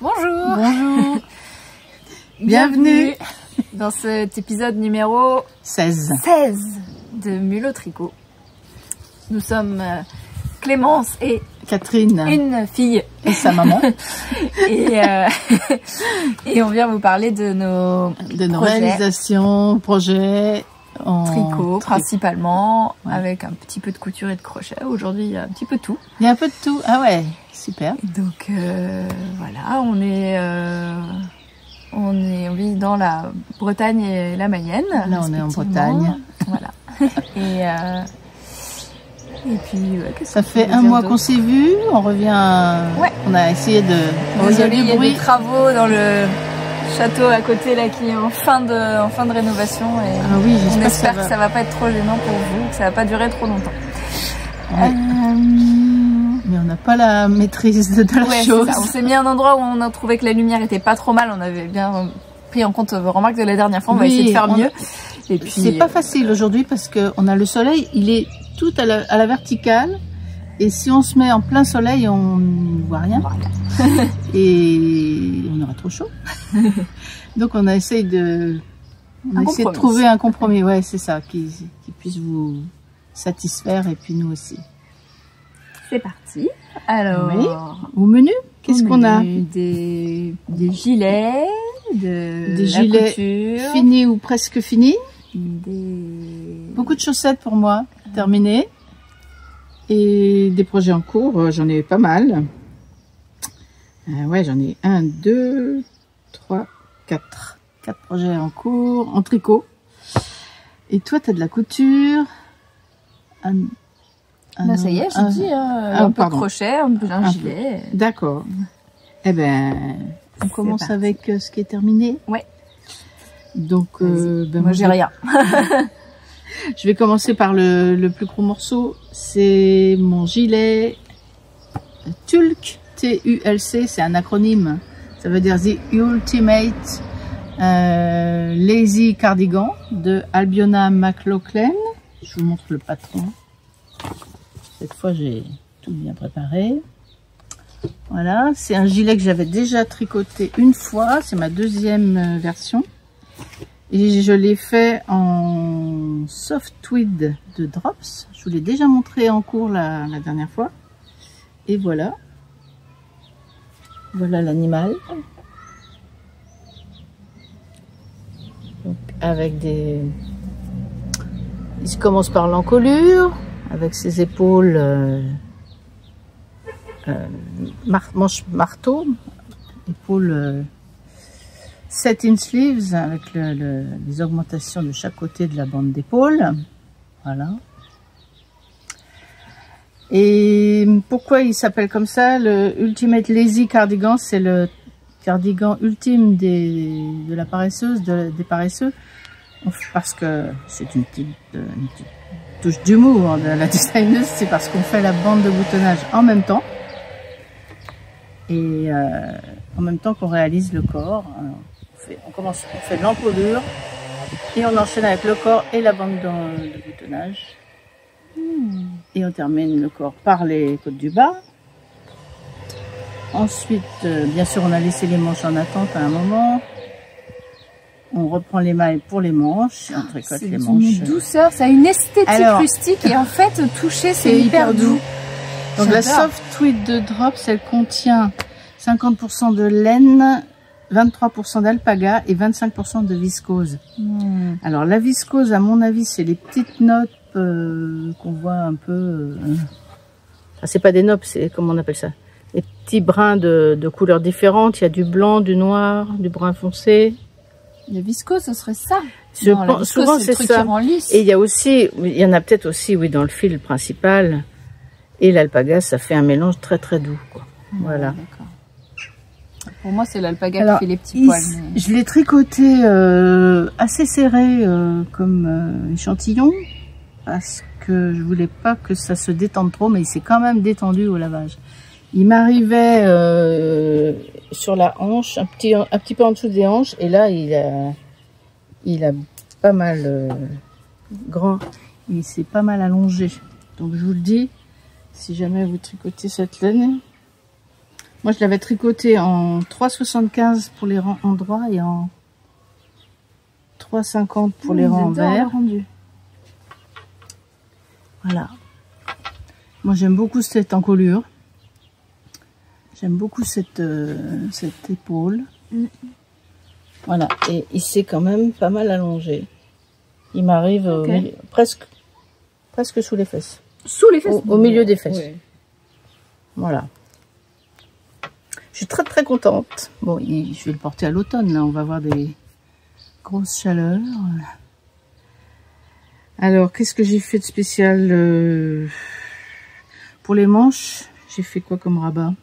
Bonjour. Bonjour. Bienvenue dans cet épisode numéro 16 de Mulot Tricot. Nous sommes Clémence et Catherine, une fille et sa maman, et on vient vous parler de nos réalisations, projets en tricot principalement, ouais. Avec un petit peu de couture et de crochet. Aujourd'hui, il y a un petit peu de tout. Il y a un peu de tout. Ah ouais, super. Donc voilà, on vit dans la Bretagne et la Mayenne. Là, on est en Bretagne. Voilà. Et puis, ça fait un mois qu'on s'est vus. On revient. Ouais. On a essayé de. Désolé, il y a des travaux dans le château à côté là qui est en fin de rénovation. Et ah oui, on espère que ça va pas être trop gênant pour vous, que ça va pas durer trop longtemps. Ouais. Mais on n'a pas la maîtrise de la chose. On s'est mis à un endroit où on a trouvé que la lumière était pas trop mal. On avait bien pris en compte vos remarques de la dernière fois. On va essayer de faire mieux. Et puis c'est pas facile aujourd'hui parce que on a le soleil, il est tout à la verticale. Et si on se met en plein soleil, on ne voit rien. Et on aura trop chaud. Donc on a essayé de trouver un compromis. Ouais, c'est ça, qui puisse vous satisfaire et puis nous aussi. C'est parti. Alors, oui. Au menu, qu'est-ce qu'on a? Des gilets, des gilets couture, finis ou presque finis. Beaucoup de chaussettes pour moi, terminées. Et des projets en cours, j'en ai pas mal. Ouais, j'en ai 1, 2, 3, 4. 4 projets en cours, en tricot. Et toi, tu as de la couture. Là, ça y est, j'ai dit, un peu de crochet, un gilet. D'accord. Eh ben, on commence avec ce qui est terminé. Ouais. Donc, moi, j'ai rien. Je vais commencer par le plus gros morceau. C'est mon gilet TULC, T-U-L-C, c'est un acronyme. Ça veut dire The Ultimate Lazy Cardigan de Albiona McLaughlin. Je vous montre le patron. Cette fois, j'ai tout bien préparé. Voilà, c'est un gilet que j'avais déjà tricoté une fois. C'est ma deuxième version. Et je l'ai fait en soft tweed de Drops. Je vous l'ai déjà montré en cours la dernière fois. Et voilà. Voilà l'animal. Donc avec des... Il commence par l'encolure, avec ses épaules manche marteau, épaules 7 in sleeves avec les augmentations de chaque côté de la bande d'épaule. Voilà. Et pourquoi il s'appelle comme ça? Le Ultimate Lazy Cardigan, c'est le cardigan ultime de la paresseuse, des paresseux. Parce que c'est une petite touche d'humour de la designeuse, c'est parce qu'on fait la bande de boutonnage en même temps. Et en même temps qu'on réalise le corps. Alors, on fait de l'encolure et on enchaîne avec le corps et la bande de boutonnage. Et on termine le corps par les côtes du bas. Ensuite, bien sûr, on a laissé les manches en attente à un moment. On reprend les mailles pour les manches et on tricote les manches. C'est une douceur, ça a une esthétique rustique et en fait, toucher, c'est hyper doux. Donc la soft tweed de Drops, elle contient 50% de laine, 23% d'alpaga et 25% de viscose. Alors la viscose, à mon avis, c'est les petites notes qu'on voit un peu... c'est pas des notes, c'est comment on appelle ça? Les petits brins de couleurs différentes. Il y a du blanc, du noir, du brun foncé. La viscose, ce serait ça? Je pense, souvent c'est ça. Et il y a aussi, il y en a peut-être aussi, oui, dans le fil principal. Et l'alpaga, ça fait un mélange très très doux, quoi. Voilà. Pour moi, c'est l'alpaga qui fait les petits poils. Mais... Je l'ai tricoté assez serré comme échantillon parce que je voulais pas que ça se détende trop, mais il s'est quand même détendu au lavage. Il m'arrivait sur la hanche, un petit peu en dessous des hanches, et là il a pas mal grand, il s'est pas mal allongé. Donc je vous le dis, si jamais vous tricotez cette laine, Moi, je l'avais tricoté en 3,75 pour les rangs endroits et en 3,50 pour les rangs envers. Voilà. Moi, j'aime beaucoup cette encolure. J'aime beaucoup cette épaule. Voilà. Et il s'est quand même pas mal allongé. Il m'arrive presque sous les fesses. Sous les fesses? Au milieu des fesses. Ouais. Voilà. Je suis très très contente. Bon, je vais le porter à l'automne. Là, on va avoir des grosses chaleurs. Alors, qu'est-ce que j'ai fait de spécial pour les manches? J'ai fait quoi comme rabat?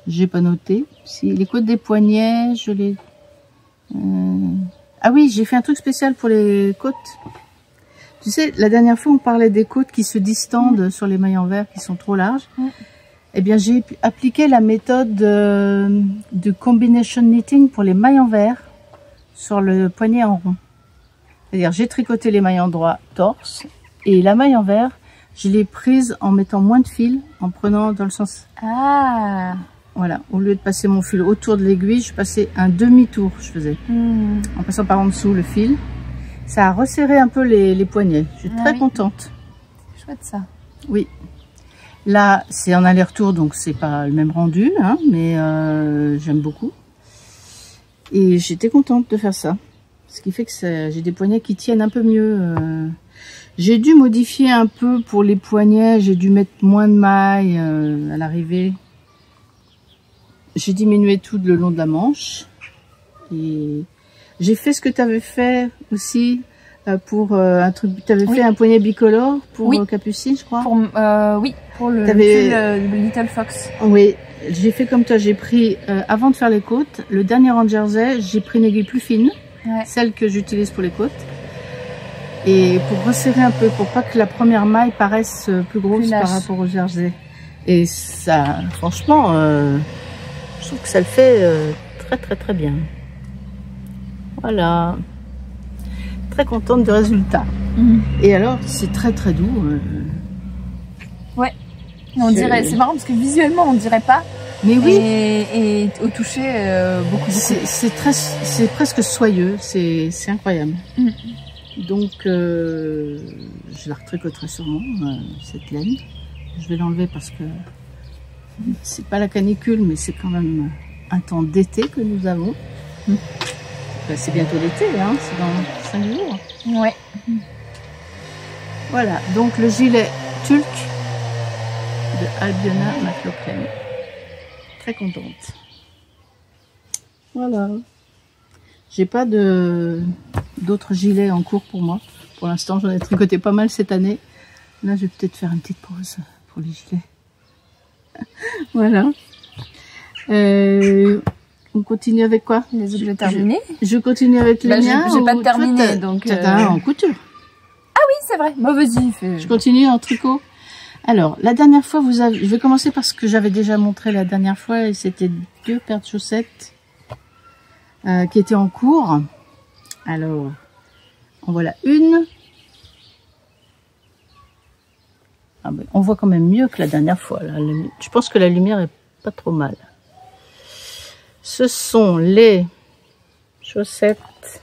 J'ai pas noté. Si les côtes des poignets, je les... Ah oui, j'ai fait un truc spécial pour les côtes. Tu sais, la dernière fois, on parlait des côtes qui se distendent sur les mailles en verre, qui sont trop larges. Eh bien, j'ai appliqué la méthode de combination knitting pour les mailles en verre sur le poignet en rond. C'est-à-dire, j'ai tricoté les mailles en droit torse et la maille en verre, je l'ai prise en mettant moins de fil, en prenant dans le sens... Ah. Voilà, au lieu de passer mon fil autour de l'aiguille, je passais un demi-tour, je faisais. En passant par en dessous le fil. Ça a resserré un peu les poignets. Je suis très contente. C'est chouette ça. Oui. Là, c'est en aller-retour, donc c'est pas le même rendu, hein, mais j'aime beaucoup. Et j'étais contente de faire ça. Ce qui fait que j'ai des poignets qui tiennent un peu mieux. J'ai dû modifier un peu pour les poignets. J'ai dû mettre moins de mailles à l'arrivée. J'ai diminué tout le long de la manche. Et j'ai fait ce que tu avais fait aussi pour un truc. Tu avais fait un poignet bicolore pour Capucine, je crois. Oui, pour le Little Fox. Oui, j'ai fait comme toi. J'ai pris, avant de faire les côtes, le dernier rang de jersey, j'ai pris une aiguille plus fine, celle que j'utilise pour les côtes. Et pour resserrer un peu, pour pas que la première maille paraisse plus grosse par rapport au jersey. Et ça, franchement, je trouve que ça le fait très très très bien. Voilà. Très contente du résultat. Et alors, c'est très très doux. Ouais. On dirait, c'est marrant parce que visuellement, on dirait pas. Mais oui. Et au toucher, beaucoup. C'est presque soyeux. C'est incroyable. Donc, je la retricoterai sûrement, cette laine. Je vais l'enlever parce que c'est pas la canicule, mais c'est quand même un temps d'été que nous avons. Ben, c'est bientôt l'été, hein, c'est dans 5 jours. Ouais. Voilà, donc le gilet Tulk de Albiona McLaughlin. Très contente. Voilà. J'ai pas d'autres gilets en cours pour moi. Pour l'instant, j'en ai tricoté pas mal cette année. Là, je vais peut-être faire une petite pause pour les gilets. Voilà. On continue avec quoi? Les objets terminés. Je continue avec les miens. J'ai pas terminé, donc... T'as en couture. Ah oui, c'est vrai. Bah vas-y. Je continue en tricot. Alors, la dernière fois, je vais commencer par ce que j'avais déjà montré la dernière fois, et c'était 2 paires de chaussettes qui étaient en cours. Alors, en voilà une. Ah ben, on voit quand même mieux que la dernière fois. Là. Je pense que la lumière est pas trop mal. Ce sont les chaussettes.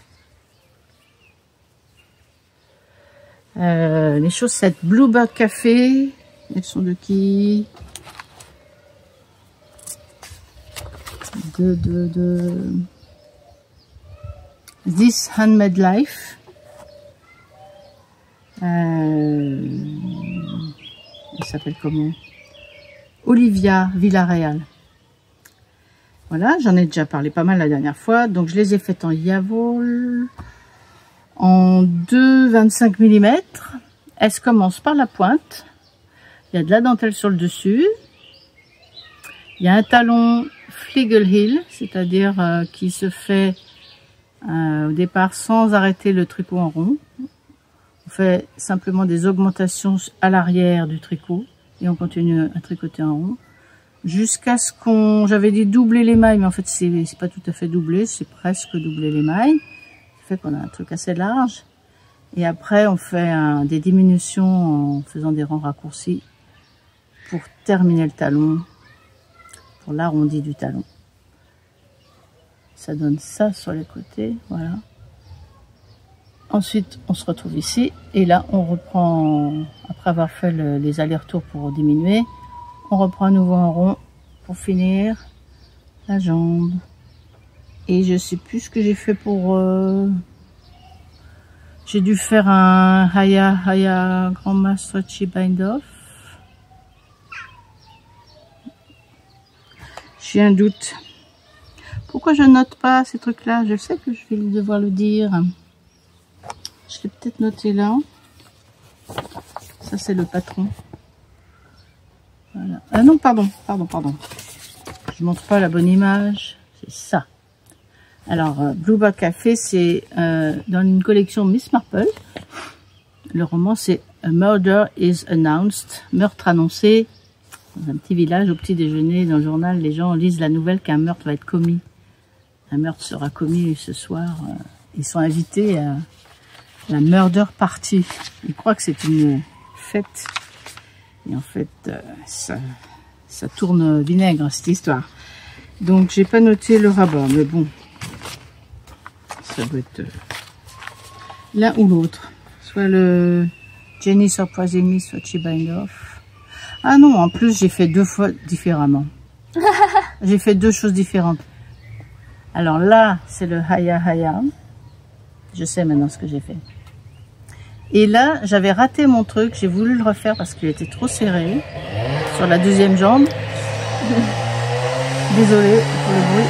Les chaussettes Bluebird Café. Elles sont de qui? De This Handmade Life. Elle s'appelle comment? Olivia Villarreal. Voilà, j'en ai déjà parlé pas mal la dernière fois. Donc je les ai faites en Yavol, en 2,25 mm. Elles commencent par la pointe. Il y a de la dentelle sur le dessus. Il y a un talon Fligel Heel, c'est-à-dire qui se fait au départ sans arrêter le tricot en rond. On fait simplement des augmentations à l'arrière du tricot et on continue à tricoter en rond jusqu'à ce j'avais dit doubler les mailles, mais en fait c'est pas tout à fait doublé, c'est presque doubler les mailles. Ça fait qu'on a un truc assez large. Et après on fait des diminutions en faisant des rangs raccourcis pour terminer le talon, pour l'arrondi du talon. Ça donne ça sur les côtés, voilà. Ensuite, on se retrouve ici. Et là, on reprend, après avoir fait les allers-retours pour diminuer, on reprend à nouveau en rond pour finir la jambe. Et je sais plus ce que j'ai fait pour... J'ai dû faire un Haya Grandma Stretchy Bind Off. J'ai un doute. Pourquoi je note pas ces trucs-là? Je sais que je vais devoir le dire. Je l'ai peut-être noté là. Ça, c'est le patron. Voilà. Ah non, pardon. Je montre pas la bonne image. C'est ça. Alors, Blue Bag Café, c'est dans une collection Miss Marple. Le roman, c'est A Murder is Announced. Meurtre annoncé. Dans un petit village, au petit déjeuner, dans le journal, les gens lisent la nouvelle qu'un meurtre va être commis. Un meurtre sera commis ce soir. Ils sont invités à la murder party. Ils croient que c'est une fête. Et en fait, ça tourne vinaigre, cette histoire. Donc, j'ai pas noté le rabat, mais bon. Ça doit être l'un ou l'autre. Soit le Jenny Surprisingly, soit She Bind Off. Ah non, en plus, j'ai fait 2 fois différemment. J'ai fait 2 choses différentes. Alors là, c'est le Haya. Je sais maintenant ce que j'ai fait. Et là, j'avais raté mon truc. J'ai voulu le refaire parce qu'il était trop serré sur la deuxième jambe. Désolée pour le bruit.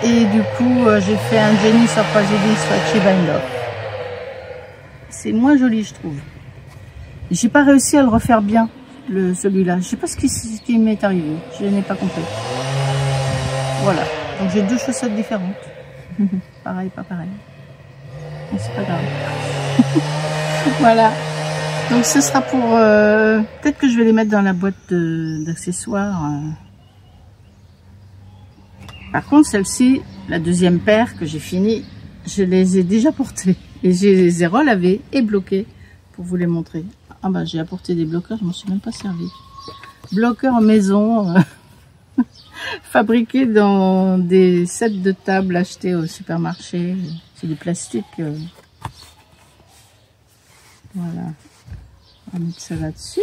Et du coup, j'ai fait un Jenny Surprisingly Swatchy Bind Off. C'est moins joli, je trouve. J'ai pas réussi à le refaire bien, celui-là. Je sais pas ce qui m'est arrivé. Je n'ai pas compris. Voilà. Donc j'ai 2 chaussettes différentes. Pareil, pas pareil. Mais c'est pas grave. Voilà. Donc ce sera pour... peut-être que je vais les mettre dans la boîte d'accessoires. Par contre, celle-ci, la deuxième paire que j'ai finie, je les ai déjà portées. Et je les ai relavées et bloquées pour vous les montrer. Ah bah j'ai apporté des bloqueurs, je m'en suis même pas servi. Bloqueurs maison, fabriqués dans des sets de table achetés au supermarché. C'est du plastique. Voilà. On va mettre ça là-dessus.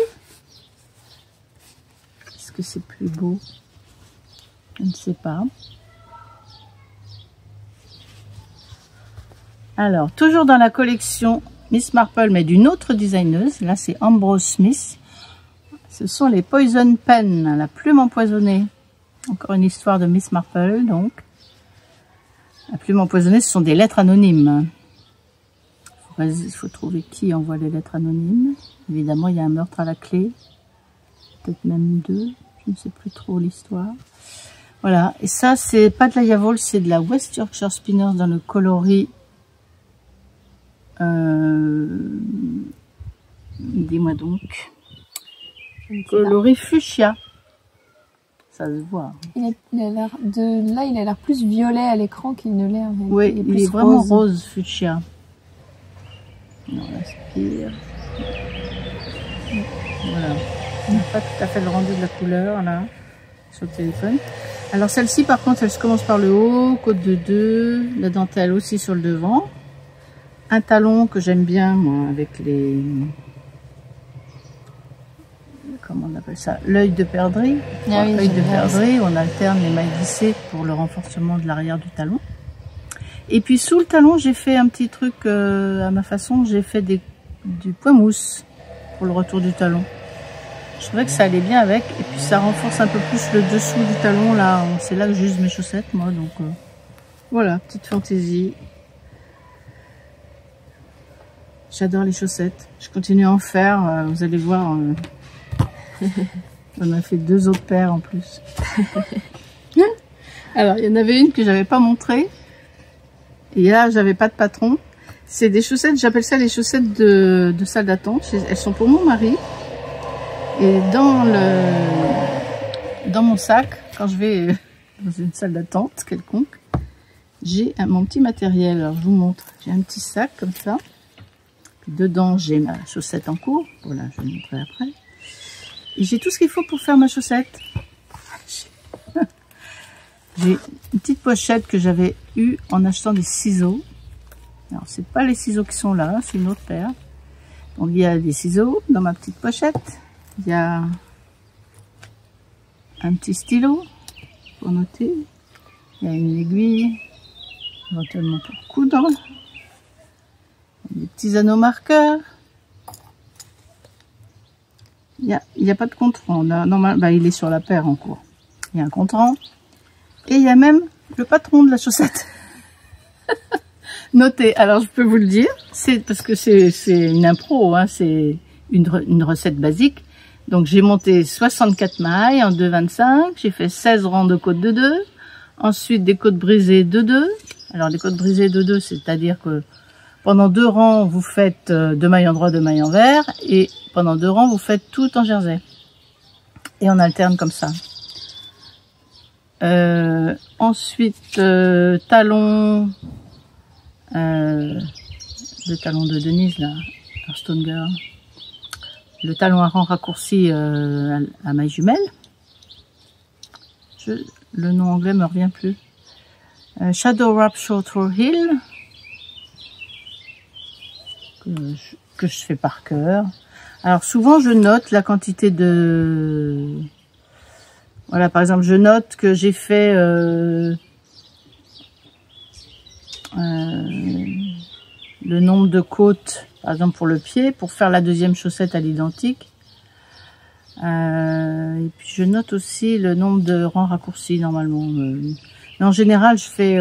Est-ce que c'est plus beau? Je ne sais pas. Alors, toujours dans la collection Miss Marple, mais d'une autre designeuse. Là, c'est Ambrose Smith. Ce sont les Poison Pen, la plume empoisonnée. Encore une histoire de Miss Marple, donc. La plume empoisonnée, ce sont des lettres anonymes. Il faut trouver qui envoie les lettres anonymes. Évidemment, il y a un meurtre à la clé. Peut-être même 2. Je ne sais plus trop l'histoire. Voilà. Et ça, c'est pas de la Yavol, c'est de la West Yorkshire Spinners dans le coloris. Dis-moi donc. Coloris fuchsia. Ça se voit. Il a l'air de... Là, il a l'air plus violet à l'écran qu'il ne l'est. Oui, il est vraiment rose fuchsia. On aspire. Voilà. On n'a pas tout à fait le rendu de la couleur là sur le téléphone. Alors celle-ci par contre, elle se commence par le haut, côte de 2, la dentelle aussi sur le devant. Un talon que j'aime bien moi avec les... Comment on appelle ça? L'œil de perdrix. Ah oui, l'œil de perdrix, on alterne les mailles glissées pour le renforcement de l'arrière du talon. Et puis sous le talon, j'ai fait un petit truc à ma façon, j'ai fait du point mousse pour le retour du talon. Je trouvais que ça allait bien avec, et puis ça renforce un peu plus le dessous du talon, là, c'est là que j'use mes chaussettes, moi, donc voilà, petite fantaisie. J'adore les chaussettes, je continue à en faire, vous allez voir, on a fait 2 autres paires en plus. Alors, il y en avait une que j'avais pas montrée. Et là, j'avais pas de patron. C'est des chaussettes, j'appelle ça les chaussettes de salle d'attente. Elles sont pour mon mari. Et dans mon sac, quand je vais dans une salle d'attente quelconque, j'ai mon petit matériel. Alors, je vous montre. J'ai un petit sac comme ça. Puis dedans, j'ai ma chaussette en cours. Voilà, je vais vous montrer après. Et j'ai tout ce qu'il faut pour faire ma chaussette. J'ai une petite pochette que j'avais eue en achetant des ciseaux. Alors, c'est pas les ciseaux qui sont là, c'est une autre paire. Donc, il y a des ciseaux dans ma petite pochette. Il y a un petit stylo pour noter. Il y a une aiguille, éventuellement pour coudre. Des petits anneaux marqueurs. Il y a pas de compte-rend. Normalement, bah, il est sur la paire en cours. Il y a un compte-rend. Et il y a même le patron de la chaussette. Notez. Alors, je peux vous le dire. C'est parce que c'est une impro, hein, c'est une recette basique. Donc, j'ai monté 64 mailles en 2,25. J'ai fait 16 rangs de côtes de 2. Ensuite, des côtes brisées de 2. Alors, les côtes brisées de 2, c'est-à-dire que pendant 2 rangs, vous faites 2 mailles en droit, 2 mailles en vert. Et pendant 2 rangs, vous faites tout en jersey. Et on alterne comme ça. Ensuite, talon, le talon de Denise, là, Hearthstone Girl. Le talon à rang raccourci à mailles jumelles. Le nom anglais me revient plus. Shadow Wrap Short Row Heel. Que je fais par cœur. Alors souvent je note la quantité de... Voilà, par exemple, je note que j'ai fait le nombre de côtes, par exemple pour le pied, pour faire la deuxième chaussette à l'identique. Et puis je note aussi le nombre de rangs raccourcis normalement. Mais en général, je fais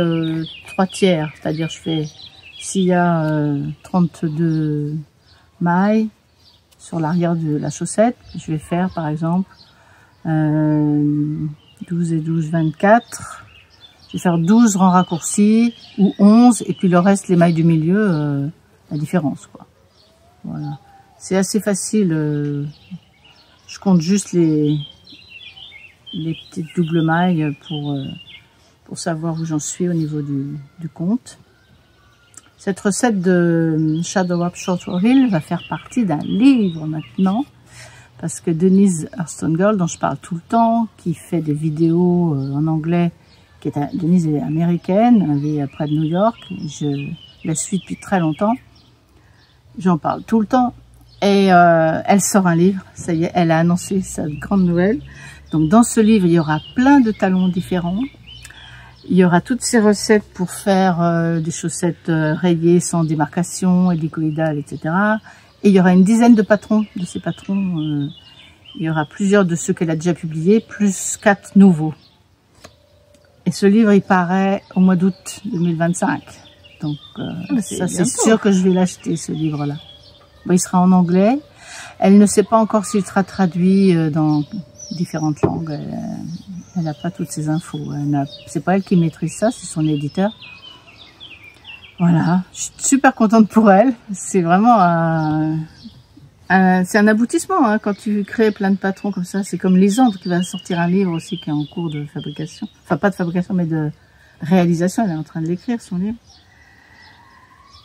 3 tiers, c'est-à-dire je fais, s'il y a 32 mailles sur l'arrière de la chaussette, je vais faire par exemple 12 et 12, 24. Je vais faire 12 rangs raccourcis ou 11 et puis le reste, les mailles du milieu, la différence, quoi. Voilà. C'est assez facile. Je compte juste les petites doubles mailles pour savoir où j'en suis au niveau du compte. Cette recette de Shadow Wrap Short Row Heel va faire partie d'un livre maintenant. Parce que Denise Hearthstone Girl, dont je parle tout le temps, qui fait des vidéos en anglais, Denise est américaine, elle vit près de New York, je la suis depuis très longtemps, j'en parle tout le temps, et elle sort un livre, ça y est, elle a annoncé sa grande nouvelle. Donc dans ce livre, il y aura plein de talons différents, il y aura toutes ces recettes pour faire des chaussettes rayées sans démarcation, hélicoïdales, etc. Et il y aura une dizaine de patrons, de ces patrons. Il y aura plusieurs de ceux qu'elle a déjà publiés, plus 4 nouveaux. Et ce livre, il paraît au mois d'août 2025. Donc, ça, c'est sûr que je vais l'acheter, ce livre-là. Bon, il sera en anglais. Elle ne sait pas encore s'il sera traduit dans différentes langues. Elle n'a pas toutes ces infos. C'est pas elle qui maîtrise ça, c'est son éditeur. Voilà, je suis super contente pour elle. C'est vraiment c'est un aboutissement, hein, quand tu crées plein de patrons comme ça. C'est comme Lisandre qui va sortir un livre aussi qui est en cours de fabrication. Enfin, pas de fabrication, mais de réalisation. Elle est en train de l'écrire, son livre.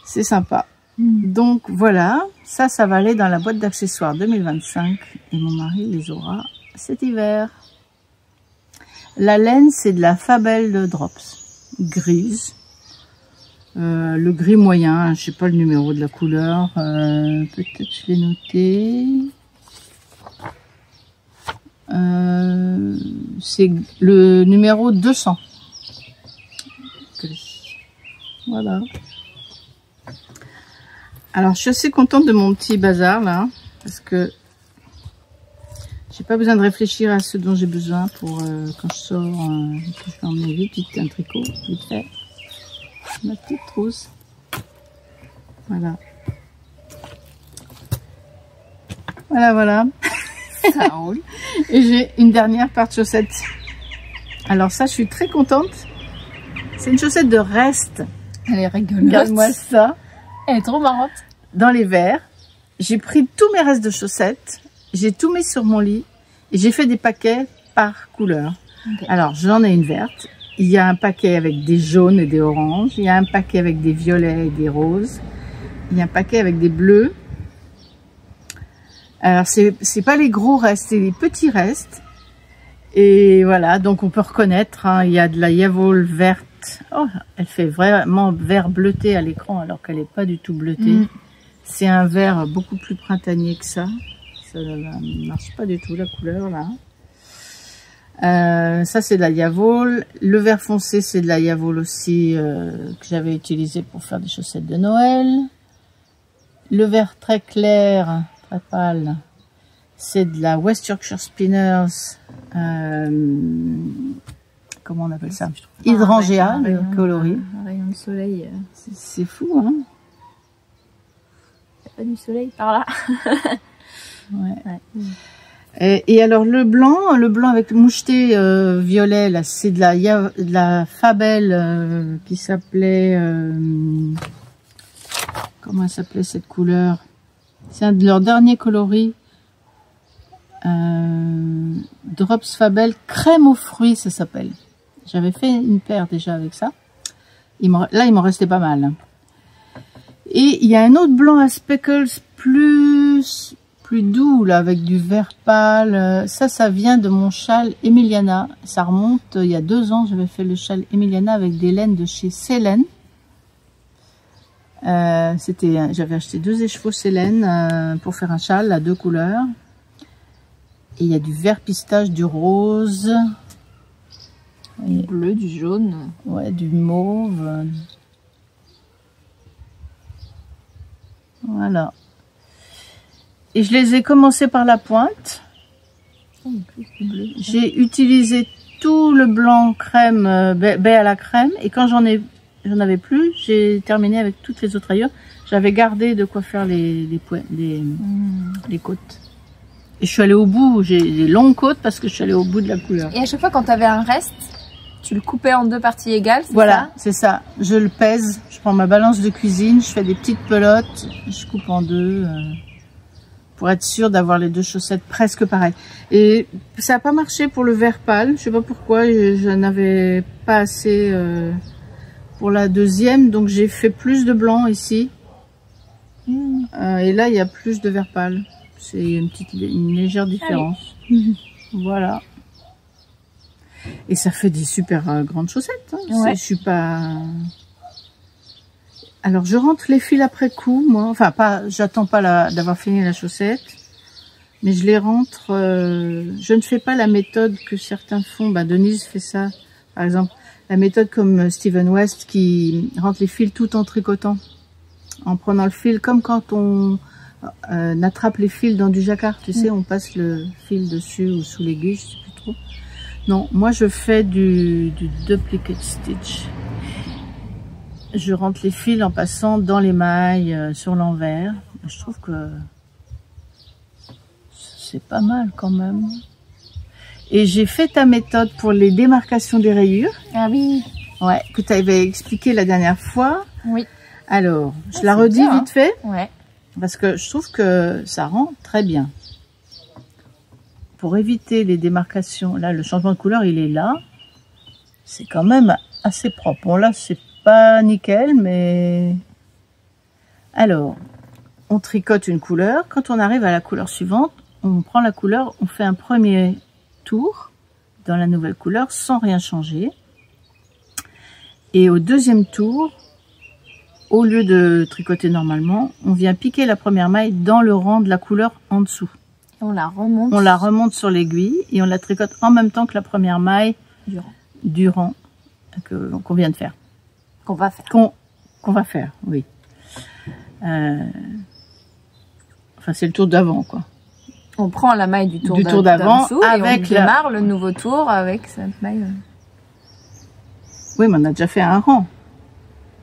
C'est sympa. Donc voilà, ça va aller dans la boîte d'accessoires 2025. Et mon mari les aura cet hiver. La laine, c'est de la Fabel Drops, grise. Le gris moyen, je sais pas le numéro de la couleur, peut-être je l'ai noté. C'est le numéro 200. Gris. Voilà. Alors je suis assez contente de mon petit bazar là, parce que j'ai pas besoin de réfléchir à ce dont j'ai besoin pour quand je sors, je vais emmener vite un tricot, vite fait. Ma petite trousse. Voilà. Voilà. Ça roule. Et j'ai une dernière paire de chaussettes. Alors ça, je suis très contente. C'est une chaussette de reste. Elle est rigolote. Regarde-moi ça. Elle est trop marrante. Dans les verres. J'ai pris tous mes restes de chaussettes. J'ai tout mis sur mon lit. Et j'ai fait des paquets par couleur. Okay. Alors, j'en ai une verte. Il y a un paquet avec des jaunes et des oranges. Il y a un paquet avec des violets et des roses. Il y a un paquet avec des bleus. Alors c'est pas les gros restes, c'est les petits restes. Et voilà, donc on peut reconnaître, hein, il y a de la Yavol verte. Oh, elle fait vraiment vert bleuté à l'écran alors qu'elle n'est pas du tout bleutée. C'est un vert beaucoup plus printanier que ça. Ça ne marche pas du tout la couleur là. Ça c'est de la Yavol. Le vert foncé c'est de la Yavol aussi que j'avais utilisé pour faire des chaussettes de Noël. Le vert très clair, très pâle, c'est de la West Yorkshire Spinners. Comment on appelle ça? Hydrangea, le coloris. Un rayon de soleil. C'est fou, hein? Il n'y a pas du soleil par là. Ouais. Et alors le blanc avec le moucheté violet, là, c'est de la Fabel qui s'appelait... comment elle s'appelait cette couleur? C'est un de leurs derniers coloris. Drops Fabel crème aux fruits, ça s'appelle. J'avais fait une paire déjà avec ça. Là, il m'en restait pas mal. Et il y a un autre blanc à speckles plus doux, là, avec du vert pâle. Ça vient de mon châle Emiliana. Ça remonte, il y a 2 ans, j'avais fait le châle Emiliana avec des laines de chez Célène. J'avais acheté 2 écheveaux Célène pour faire un châle à 2 couleurs. Et il y a du vert pistache, du rose. Du bleu, du jaune. Ouais, du mauve. Voilà. Et je les ai commencé par la pointe. J'ai utilisé tout le blanc crème, baie à la crème. Et quand j'en avais plus, j'ai terminé avec toutes les autres rayures. J'avais gardé de quoi faire les côtes. Et je suis allée au bout, j'ai des longues côtes parce que je suis allée au bout de la couleur. Et à chaque fois quand tu avais un reste, tu le coupais en 2 parties égales, c'est voilà, c'est ça. Je le pèse, je prends ma balance de cuisine, je fais des petites pelotes, je coupe en 2 pour être sûre d'avoir les 2 chaussettes presque pareilles. Et ça n'a pas marché pour le vert pâle, je sais pas pourquoi, je n'avais pas assez pour la deuxième, donc j'ai fait plus de blanc ici. Et là, il y a plus de vert pâle. C'est une légère différence. Voilà. Et ça fait des super grandes chaussettes. Hein. Ouais. Je suis pas... Alors, je rentre les fils après coup, moi. Enfin, j'attends pas d'avoir fini la chaussette. Mais je les rentre... je ne fais pas la méthode que certains font. Denise fait ça, par exemple. La méthode comme Steven West qui rentre les fils tout en tricotant. En prenant le fil, comme quand on attrape les fils dans du jacquard. Tu sais, on passe le fil dessus ou sous l'aiguille, je sais plus trop. Non, moi je fais du duplicate stitch. Je rentre les fils en passant dans les mailles sur l'envers. Je trouve que c'est pas mal quand même. Et j'ai fait ta méthode pour les démarcations des rayures. Ah oui. Ouais, que tu avais expliqué la dernière fois. Oui. Alors, je la redis bien, vite fait. Ouais. Parce que je trouve que ça rend très bien. Pour éviter les démarcations, là, le changement de couleur, il est là. C'est quand même assez propre. Bon, là, c'est pas nickel, mais... Alors, on tricote une couleur. Quand on arrive à la couleur suivante, on prend la couleur, on fait un premier tour dans la nouvelle couleur sans rien changer. Et au deuxième tour, au lieu de tricoter normalement, on vient piquer la première maille dans le rang de la couleur en dessous. Et on la remonte. On la remonte sur l'aiguille et on la tricote en même temps que la première maille du rang qu'on vient de faire. Qu'on va faire. Qu'on va faire, oui. Enfin, c'est le tour d'avant, quoi. On prend la maille du tour d'avant avec et on démarre le nouveau tour avec cette maille. Oui, mais on a déjà fait un rang.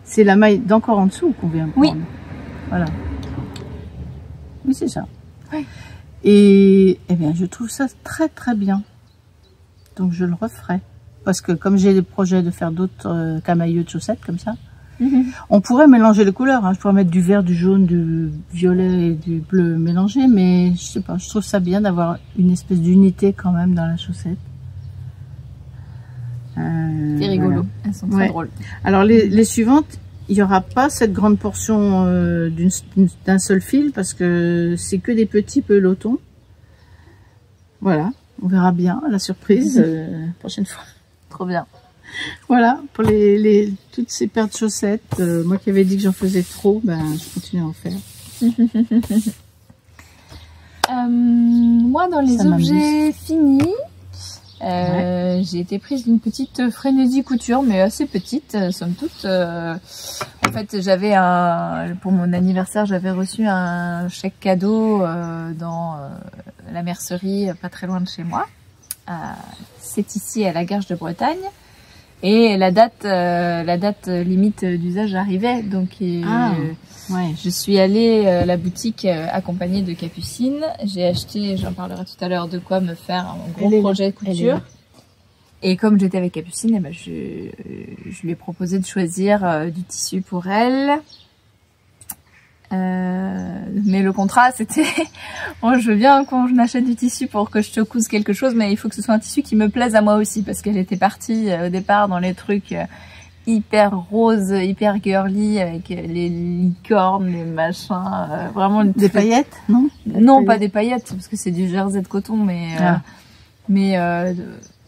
C'est la maille d'encore en dessous qu'on vient prendre. Oui. Voilà. Oui, c'est ça. Oui. Et eh bien, je trouve ça très très bien. Donc je le referai. Parce que comme j'ai des projets de faire d'autres camailleux de chaussettes comme ça, on pourrait mélanger les couleurs. Hein. Je pourrais mettre du vert, du jaune, du violet et du bleu mélangé. Mais je sais pas, je trouve ça bien d'avoir une espèce d'unité quand même dans la chaussette. C'est rigolo, voilà. Elles sont très drôles. Alors les suivantes, il n'y aura pas cette grande portion d'un seul fil parce que c'est que des petits pelotons. Voilà, on verra bien la surprise prochaine fois. Trop bien. Voilà, pour toutes ces paires de chaussettes, moi qui avais dit que j'en faisais trop, ben, je continue à en faire. Moi, dans les objets finis, j'ai été prise d'une petite frénésie couture, mais assez petite, somme toute. En fait, pour mon anniversaire, j'avais reçu un chèque cadeau dans la mercerie, pas très loin de chez moi. C'est ici à la Garge de Bretagne. Et la date limite d'usage arrivait, donc je suis allée à la boutique accompagnée de Capucine. J'ai acheté, j'en parlerai tout à l'heure, de quoi me faire un gros projet de couture. Et comme j'étais avec Capucine, eh ben je lui ai proposé de choisir du tissu pour elle. Mais le contrat, c'était bon, je veux bien qu'on achète du tissu pour que je te couse quelque chose, mais il faut que ce soit un tissu qui me plaise à moi aussi, parce qu'elle était partie au départ dans les trucs hyper roses, hyper girly, avec les licornes, les machins, vraiment des paillettes, non? Non, pas des paillettes, parce que c'est du jersey de coton, mais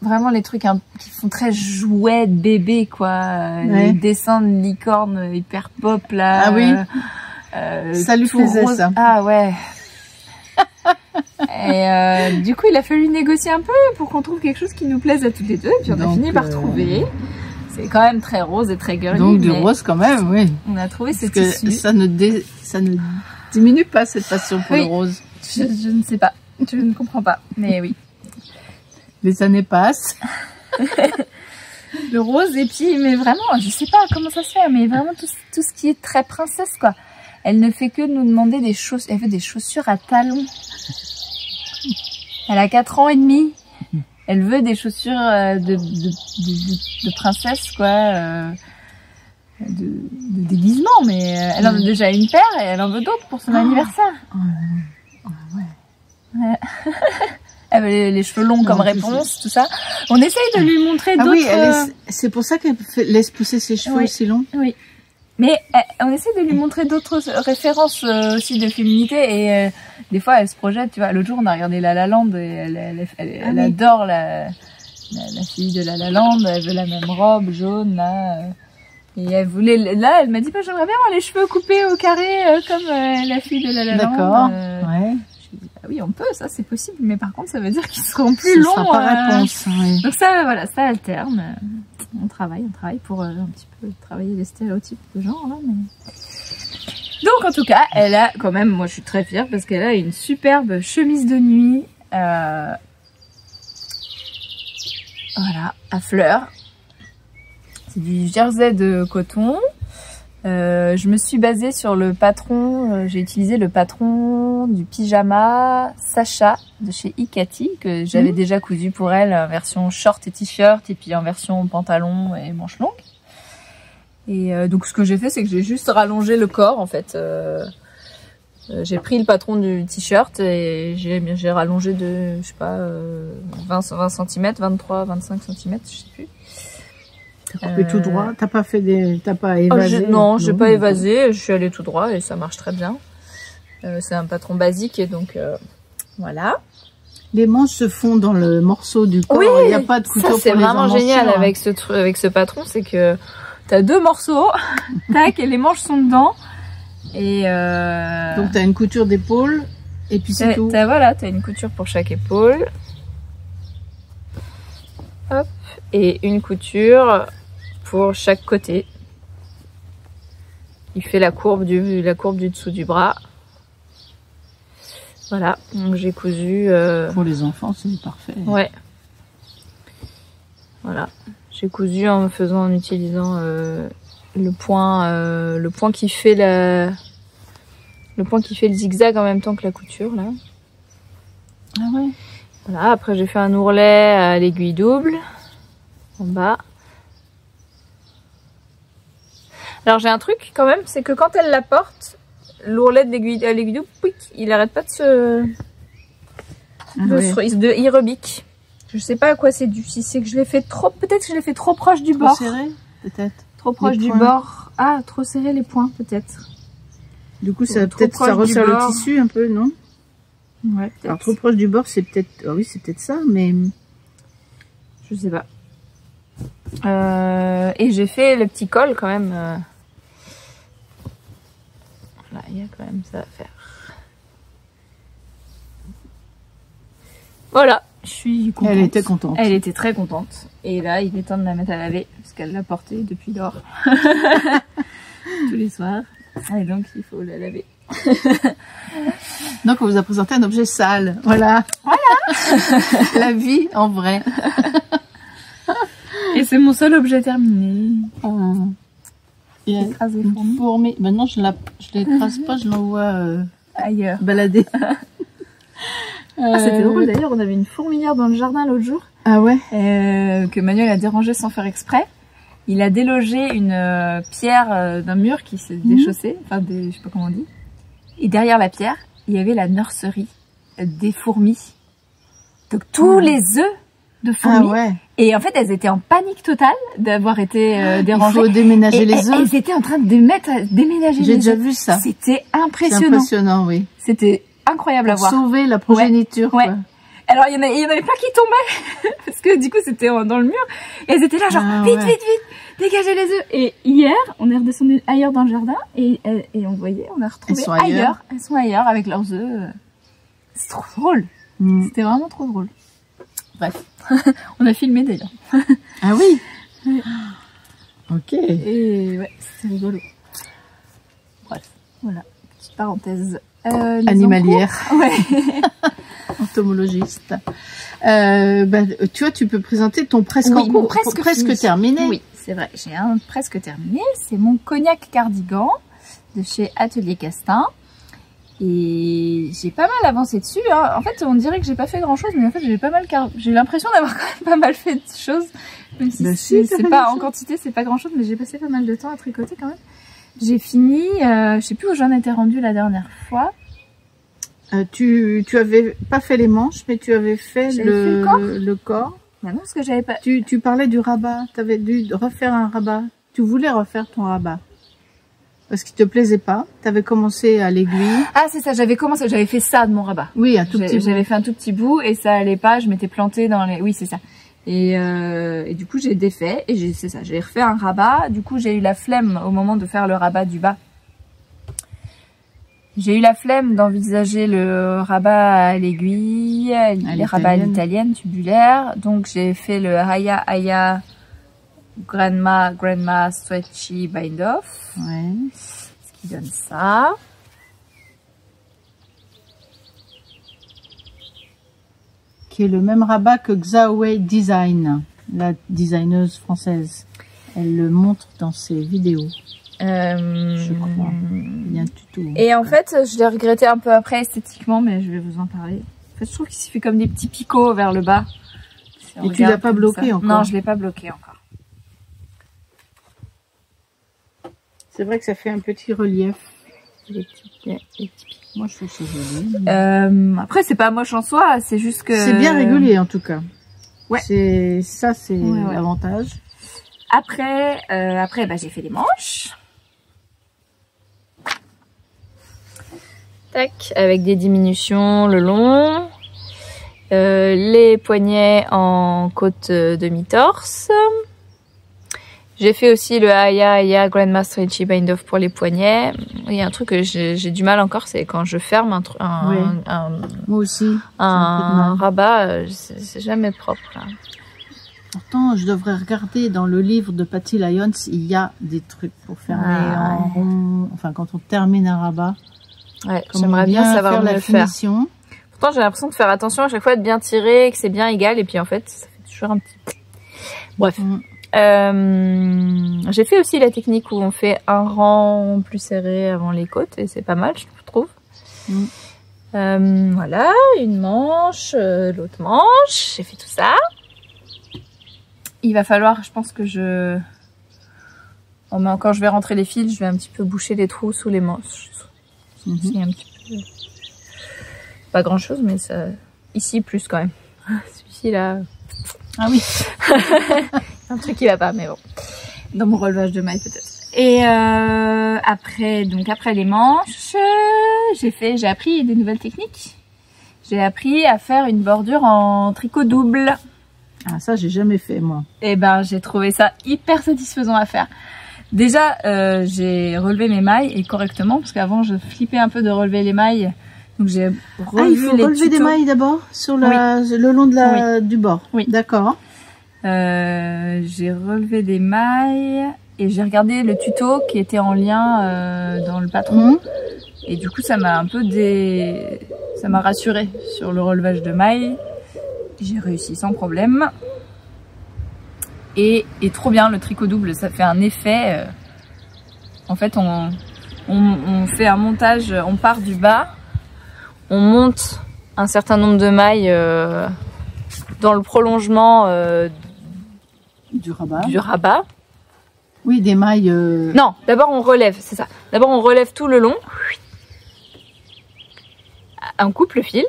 vraiment les trucs qui font très jouet de bébé, quoi. Les dessins de licornes hyper pop là. Ah oui. Ça lui plaisait, rose. Ça. Ah ouais. Et du coup, il a fallu négocier un peu pour qu'on trouve quelque chose qui nous plaise à toutes les deux. Et puis on a fini par trouver. C'est quand même très rose et très girly. Donc du rose quand même, oui. On a trouvé ce tissu. tissu. Ça ne diminue pas cette passion pour le rose. Je ne sais pas. Je ne comprends pas. Mais oui. Les années passent. Le rose, et puis, mais vraiment, je sais pas comment ça se fait, mais vraiment tout ce qui est très princesse, quoi. Elle ne fait que nous demander des chaussures. Elle veut des chaussures à talons. Elle a 4 ans et demi. Elle veut des chaussures de princesse, quoi. De déguisement, mais elle en a déjà une paire et elle en veut d'autres pour son anniversaire. Ouais. Elle veut les cheveux longs comme réponse, tout ça. On essaye de lui montrer d'autres... oui, c'est pour ça qu'elle laisse pousser ses cheveux aussi longs. Oui. Mais on essaie de lui montrer d'autres références aussi de féminité et des fois elle se projette, tu vois. L'autre jour on a regardé La La Land et elle adore la fille de La La Land, elle veut la même robe jaune là. Et elle voulait, là elle m'a dit j'aimerais bien avoir les cheveux coupés au carré comme la fille de La La Land. D'accord, ouais. Je dis, oui on peut, ça c'est possible, mais par contre ça veut dire qu'ils seront plus longs. Ça sera pas réponse, oui. Donc ça voilà, ça alterne. On travaille pour un petit peu travailler les stéréotypes de genre là, mais... Donc en tout cas, elle a quand même, moi je suis très fière parce qu'elle a une superbe chemise de nuit, voilà, à fleurs. C'est du jersey de coton. Je me suis basée sur le patron, j'ai utilisé le patron du pyjama Sacha de chez Ikati que j'avais déjà cousu pour elle en version short et t-shirt et puis en version pantalon et manches longues. Et donc ce que j'ai fait c'est que j'ai juste rallongé le corps en fait. J'ai pris le patron du t-shirt et j'ai rallongé de je sais pas 20 cm, 23, 25 cm, je sais plus. T'as coupé tout droit, t'as pas évasé? Non, j'ai pas évasé, je suis allée tout droit et ça marche très bien. C'est un patron basique et donc voilà. Les manches se font dans le morceau du corps, il n'y a pas de couture pour les c'est vraiment génial avec ce patron, c'est que t'as 2 morceaux, tac, et les manches sont dedans. Et donc t'as une couture d'épaule et puis c'est tout. Voilà, t'as une couture pour chaque épaule. Hop, et une couture pour chaque côté. Il fait la courbe du dessous du bras. Voilà, donc j'ai cousu... Pour les enfants, c'est parfait. Ouais. Voilà, j'ai cousu en utilisant le point qui fait le zigzag en même temps que la couture, là. Ah ouais. Voilà, après j'ai fait un ourlet à l'aiguille double, en bas. Alors j'ai un truc quand même, c'est que quand elle la porte, l'ourlet de l'aiguille double, il arrête pas de il rebique. Je sais pas à quoi c'est dû, si c'est que je l'ai fait trop, peut-être que je l'ai fait trop proche du bord. Serré, peut-être. Trop proche du bord. trop serré les points peut-être. Du coup, ça Trop peut-être ça proche du resserre le bord. tissu un peu, non? Ouais, peut-être. Alors trop proche du bord, c'est peut-être, ah oui, c'est peut-être ça, mais Je sais pas. Et j'ai fait le petit col quand même. Là, il y a quand même ça à faire. Voilà, je suis contente. elle était contente. Elle était très contente. Et là, il est temps de la mettre à laver parce qu'elle l'a portée depuis lors. Tous les soirs. Et donc, il faut la laver. Donc, on vous a présenté un objet sale. Voilà. La vie en vrai. Et c'est mon seul objet terminé. Il y a Écraser une fourmi. fourmi. Maintenant, je l'écrase pas, je l'envoie Ailleurs. balader. C'était drôle d'ailleurs, on avait une fourmilière dans le jardin l'autre jour. Ah ouais? Que Manuel a dérangé sans faire exprès. Il a délogé une pierre d'un mur qui s'est déchaussé, enfin je sais pas comment on dit. Et derrière la pierre, il y avait la nurserie des fourmis. Donc tous les œufs de fourmis. Ah ouais. Et en fait, elles étaient en panique totale d'avoir été dérangées. Il faut déménager les œufs. Elles étaient en train de déménager J'ai les déjà œufs. vu ça. C'était C'est impressionnant. impressionnant, oui. C'était incroyable à Pour voir. sauver la progéniture. Ouais. Quoi. Alors, il y en avait plein qui tombaient. Parce que du coup, c'était dans le mur. Et elles étaient là, genre, Ah, vite, ouais. vite, vite, dégagez les œufs. Et hier, on est redescendu ailleurs dans le jardin. Et on voyait, on a retrouvé Elles sont ailleurs. Elles sont ailleurs avec leurs œufs. C'est trop drôle. C'était vraiment trop drôle. Bref. On a filmé d'ailleurs. Ah oui. Ouais. Ok. Et ouais, c'est rigolo. Bref, voilà. Petite parenthèse. Les Animalière. encours. Ouais. Entomologiste. Tu vois, tu peux présenter ton presque Oui, en mon cours, presque fini. terminé. Oui, c'est vrai. J'ai un presque terminé. C'est mon cognac cardigan de chez Atelier Castin. Et j'ai pas mal avancé dessus. Hein. En fait, on dirait que j'ai pas fait grand chose, mais en fait, j'ai l'impression d'avoir quand même pas mal fait de choses. Même si c'est pas en quantité, c'est pas grand chose, mais j'ai passé pas mal de temps à tricoter quand même. J'ai fini, je sais plus où j'en étais rendue la dernière fois. Tu avais pas fait les manches, mais tu avais fait le corps. Bah non, parce que j'avais pas. Tu parlais du rabat. Tu avais dû refaire un rabat. Tu voulais refaire ton rabat. Parce qu'il te plaisait pas. Tu avais commencé à l'aiguille. Ah, c'est ça, j'avais fait ça de mon rabat. Oui, un tout petit bout. J'avais fait un tout petit bout et ça allait pas, je m'étais plantée dans les... Oui, c'est ça. Et du coup, j'ai défait et c'est ça, j'ai refait un rabat. Du coup, j'ai eu la flemme au moment de faire le rabat du bas. J'ai eu la flemme d'envisager le rabat à l'aiguille, les rabats à l'italienne, tubulaire. Donc, j'ai fait le Haya Grandma Stretchy Bind Off. Ouais. Ce qui donne ça. Qui est le même rabat que Xiaowei Design, la designeuse française. Elle le montre dans ses vidéos. Je crois. Il y a un tuto. Et en fait, je l'ai regretté un peu après esthétiquement, mais je vais vous en parler. En fait, je trouve qu'il se fait comme des petits picots vers le bas. Si et tu l'as pas bloqué encore? Non, je l'ai pas bloqué encore. C'est vrai que ça fait un petit relief. Les petits picots. Moi, je trouve ça joli. Après, c'est pas moche en soi, c'est juste que... C'est bien régulier, en tout cas. Ouais. C'est ouais. l'avantage. Après, j'ai fait les manches. Tac, avec des diminutions le long. Les poignets en côte demi-torse. J'ai fait aussi le Haya Grandma Stretchy Bind Off pour les poignets. Il y a un truc que j'ai du mal encore, c'est quand je ferme Moi aussi. un rabat, c'est jamais propre. Là. Pourtant, je devrais regarder dans le livre de Patty Lyons, il y a des trucs pour fermer en rond. Enfin, quand on termine un rabat. Ouais, j'aimerais bien savoir mieux le faire. Pourtant, j'ai l'impression de faire attention à chaque fois, de bien tirer, que c'est bien égal, et puis en fait, ça fait toujours un petit... Bref. J'ai fait aussi la technique où on fait un rang plus serré avant les côtes, et c'est pas mal, je trouve. Voilà, une manche, l'autre manche, j'ai fait tout ça. Il va falloir, je pense que quand je vais rentrer les fils, je vais un petit peu boucher les trous sous les manches. C'est un petit peu... Pas grand chose, mais ça... Ici, plus quand même. Celui-ci, là... Ah oui. Un truc qui va pas, mais bon. Dans mon relevage de mailles, peut-être. Et après les manches, j'ai appris des nouvelles techniques. J'ai appris à faire une bordure en tricot double. Ah, ça, j'ai jamais fait, moi. Et ben, j'ai trouvé ça hyper satisfaisant à faire. Déjà, j'ai relevé mes mailles et correctement, parce qu'avant, je flippais un peu de relever les mailles. Donc, j'ai revu il faut relever des mailles d'abord sur le long de du bord. Oui. D'accord. J'ai relevé des mailles et j'ai regardé le tuto qui était en lien dans le patron. Et du coup, ça m'a un peu ça m'a rassurée sur le relevage de mailles. J'ai réussi sans problème. Et trop bien, le tricot double, ça fait un effet. En fait, on fait un montage, on part du bas, on monte un certain nombre de mailles dans le prolongement du rabat. Oui, des mailles... Non, d'abord on relève, c'est ça. D'abord on relève tout le long. On coupe le fil.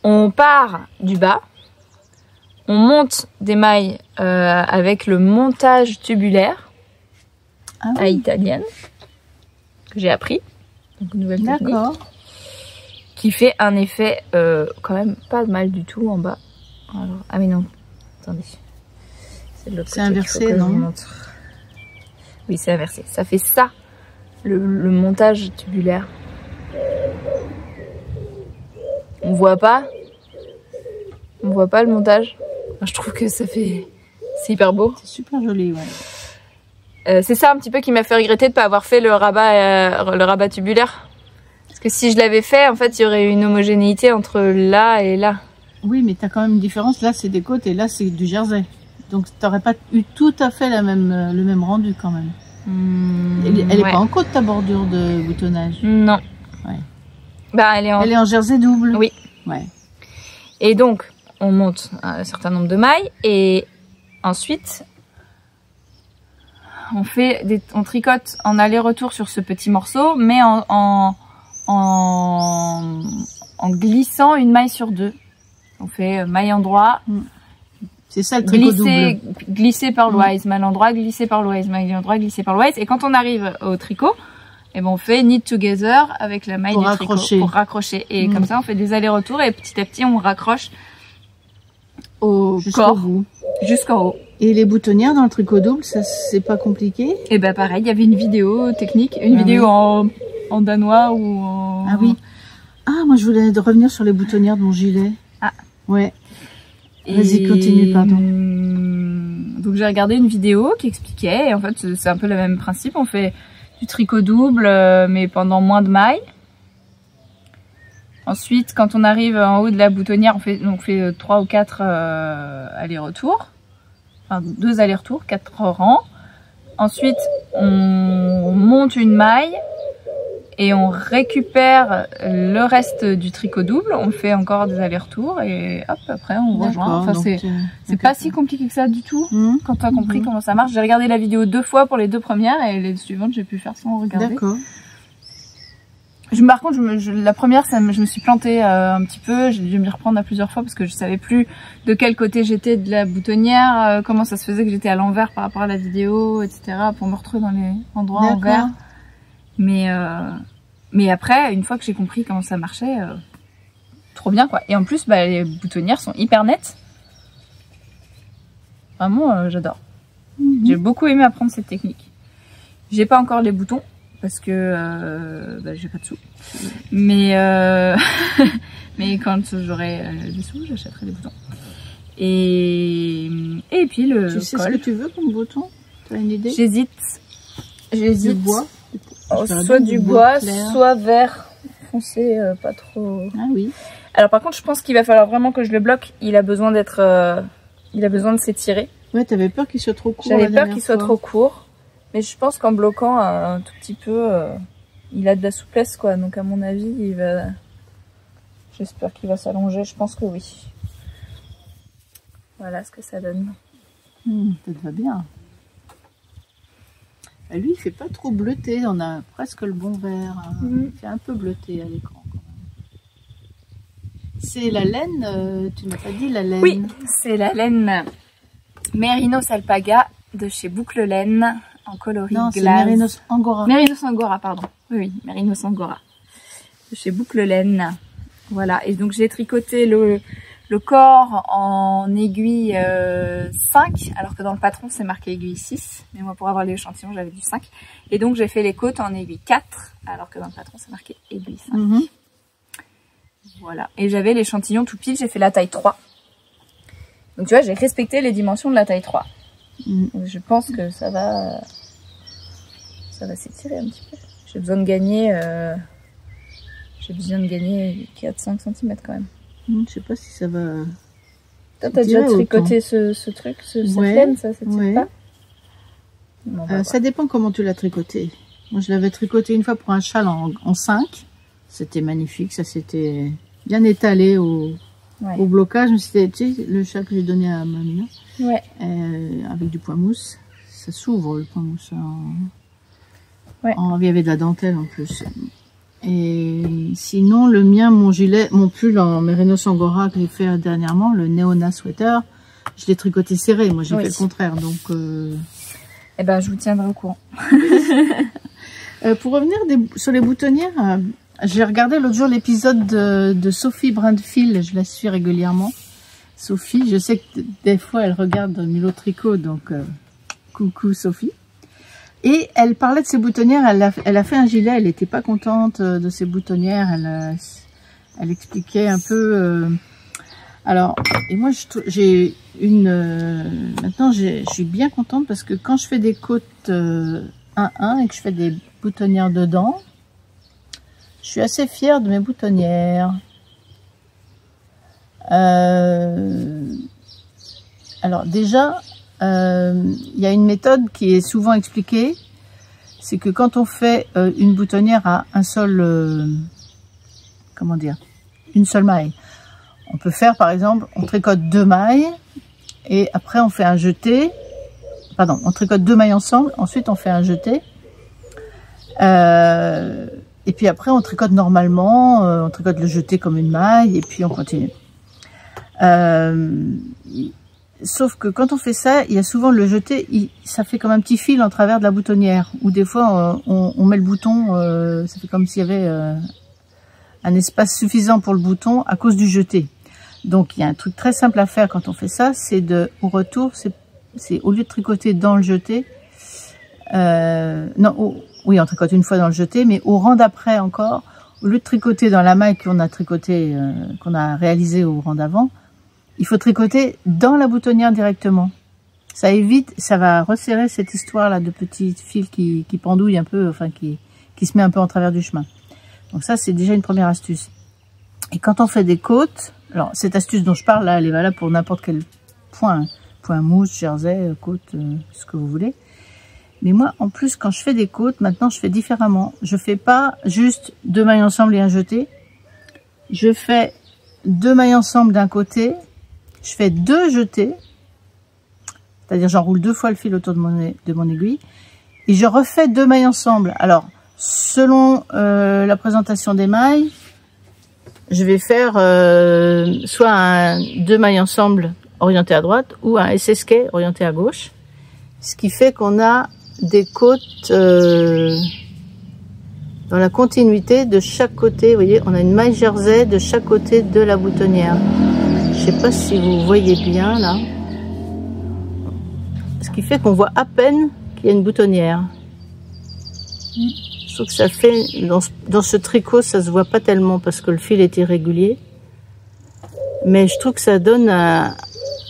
On part du bas. On monte des mailles avec le montage tubulaire à italienne que j'ai appris. Donc une nouvelle technique. D'accord. Qui fait un effet quand même pas mal du tout en bas. Alors, ah mais non, attendez. C'est de l'autre côté. C'est inversé, non? Oui, c'est inversé. Ça fait ça, le montage tubulaire. On voit pas le montage. Je trouve que ça fait... C'est hyper beau. C'est super joli, ouais. C'est ça un petit peu qui m'a fait regretter de ne pas avoir fait le rabat tubulaire. Parce que si je l'avais fait, en fait, il y aurait une homogénéité entre là et là. Oui, mais tu as quand même une différence. Là, c'est des côtes et là, c'est du jersey. Donc, tu n'aurais pas eu tout à fait le même rendu quand même. Elle est pas en côte, ta bordure de boutonnage? Non. Ouais. Bah, elle est en jersey double. Oui. Ouais. Et donc, on monte un certain nombre de mailles et ensuite, on tricote en aller-retour sur ce petit morceau, mais en glissant une maille sur deux. On fait maille endroit. C'est ça le tricot double. Glisser parloise, maille endroit, glisser parloise, maille endroit, glisser parloise. Et quand on arrive au tricot, et ben on fait knit together avec la maille du tricot pour raccrocher. Et comme ça, on fait des allers-retours et petit à petit, on raccroche au corps jusqu'en haut. Et les boutonnières dans le tricot double, ça c'est pas compliqué? Et ben pareil, il y avait une vidéo technique, vidéo en danois ou en... Ah oui. Ah, moi je voulais revenir sur les boutonnières de mon gilet. Ah. Ouais. Vas-y, continue, pardon. Donc j'ai regardé une vidéo qui expliquait, et en fait c'est un peu le même principe, on fait du tricot double mais pendant moins de mailles. Ensuite, quand on arrive en haut de la boutonnière, on fait 3 ou 4 allers-retours. Enfin 2 allers-retours, 4 rangs. Ensuite, on monte une maille et on récupère le reste du tricot double. On fait encore des allers-retours et hop, après on rejoint. Enfin, c'est pas si compliqué que ça du tout quand tu as compris comment ça marche. J'ai regardé la vidéo 2 fois pour les 2 premières et les suivantes j'ai pu faire sans regarder. D'accord. Par contre, la première, je me suis plantée un petit peu. J'ai dû m'y reprendre à plusieurs fois parce que je savais plus de quel côté j'étais de la boutonnière, comment ça se faisait que j'étais à l'envers par rapport à la vidéo, etc. pour me retrouver dans les endroits envers. Mais après, une fois que j'ai compris comment ça marchait, trop bien quoi. Et en plus, les boutonnières sont hyper nettes. Vraiment, j'adore. J'ai beaucoup aimé apprendre cette technique. J'ai pas encore les boutons. Parce que j'ai pas de sous. Mais quand j'aurai des sous, j'achèterai des boutons. Et puis le col. Tu sais ce que tu veux comme bouton? Tu as une idée? J'hésite. Du bois? Soit du bois, soit vert foncé, pas trop. Ah oui. Alors par contre, je pense qu'il va falloir vraiment que je le bloque. Il a besoin d'être, il a besoin de s'étirer. Ouais, t'avais peur qu'il soit trop court. J'avais peur qu'il soit trop court. Mais je pense qu'en bloquant un tout petit peu, il a de la souplesse quoi. Donc à mon avis, il va... J'espère qu'il va s'allonger. Je pense que oui. Voilà ce que ça donne. Ça te va bien. Et lui, il fait pas trop bleuté. On a presque le bon vert. Il fait un peu bleuté à l'écran quand même. C'est la laine, tu m'as pas dit la laine? Oui, c'est la laine Mérinos Alpaga de chez Boucle Laine. en coloris Non, c'est glace. Mérinos Angora. Mérinos Angora, pardon. Oui, Mérinos Angora. Chez Boucle Laine. Voilà, et donc j'ai tricoté le corps en aiguille 5, alors que dans le patron c'est marqué aiguille 6. Mais moi pour avoir l'échantillon j'avais du 5. Et donc j'ai fait les côtes en aiguille 4, alors que dans le patron c'est marqué aiguille 5. Voilà, et j'avais l'échantillon tout pile, j'ai fait la taille 3. Donc tu vois, j'ai respecté les dimensions de la taille 3. Je pense que ça va s'étirer un petit peu. J'ai besoin de gagner 4-5 cm quand même. Je sais pas si ça va... Toi, t'as déjà tricoté ce truc, cette laine, ça tire pas? Non, ça dépend comment tu l'as tricoté. Moi, je l'avais tricoté une fois pour un châle en 5. C'était magnifique, ça s'était bien étalé au blocage. C'était, tu sais, le châle que j'ai donné à Mamina, avec du point mousse. Ça s'ouvre le point mousse. Il y avait de la dentelle en plus. Et sinon, le mien, mon pull en Mérinos Angora que j'ai fait dernièrement, le Neona Sweater, je l'ai tricoté serré. Moi, j'ai fait le contraire. Donc, eh ben, je vous tiendrai au courant. Pour revenir sur les boutonnières, j'ai regardé l'autre jour l'épisode de Sophie Brandfield. Je la suis régulièrement. Sophie, je sais que des fois, elle regarde Mulot Tricot, donc coucou Sophie. Et elle parlait de ses boutonnières, elle a fait un gilet, elle n'était pas contente de ses boutonnières, elle expliquait un peu... alors, et moi j'ai maintenant je suis bien contente parce que quand je fais des côtes 1-1 et que je fais des boutonnières dedans, je suis assez fière de mes boutonnières. Alors déjà... il y a une méthode qui est souvent expliquée, c'est que quand on fait une boutonnière à un seul, une seule maille, on peut faire par exemple, on tricote 2 mailles et après on fait un jeté, on tricote 2 mailles ensemble, ensuite on fait un jeté, et puis après on tricote normalement, on tricote le jeté comme une maille et puis on continue. Sauf que quand on fait ça, il y a souvent le jeté, ça fait comme un petit fil en travers de la boutonnière. Ou des fois, on met le bouton, ça fait comme s'il y avait un espace suffisant pour le bouton à cause du jeté. Donc, il y a un truc très simple à faire quand on fait ça, c'est au retour, c'est au lieu de tricoter dans le jeté, oui, on tricote une fois dans le jeté, mais au rang d'après encore, au lieu de tricoter dans la maille qu'on a tricoté, qu'on a réalisé au rang d'avant, il faut tricoter dans la boutonnière directement. Ça évite, ça va resserrer cette histoire-là de petits fils qui pendouillent un peu, enfin qui se met un peu en travers du chemin. Donc ça, c'est déjà une première astuce. Et quand on fait des côtes, alors cette astuce dont je parle là, elle est valable pour n'importe quel point, point mousse, jersey, côte, ce que vous voulez. Mais moi, en plus, quand je fais des côtes, maintenant, je fais différemment. Je fais pas juste 2 mailles ensemble et un jeté. Je fais 2 mailles ensemble d'un côté. Je fais 2 jetés, c'est-à-dire j'enroule 2 fois le fil autour de mon aiguille, et je refais 2 mailles ensemble. Alors, selon la présentation des mailles, je vais faire soit 2 mailles ensemble orientées à droite, ou un SSK orienté à gauche, ce qui fait qu'on a des côtes dans la continuité de chaque côté. Vous voyez, on a une maille jersey de chaque côté de la boutonnière. Je sais pas si vous voyez bien là. Ce qui fait qu'on voit à peine qu'il y a une boutonnière. Je trouve que ça fait, dans ce tricot, ça se voit pas tellement parce que le fil est irrégulier. Mais je trouve que ça donne un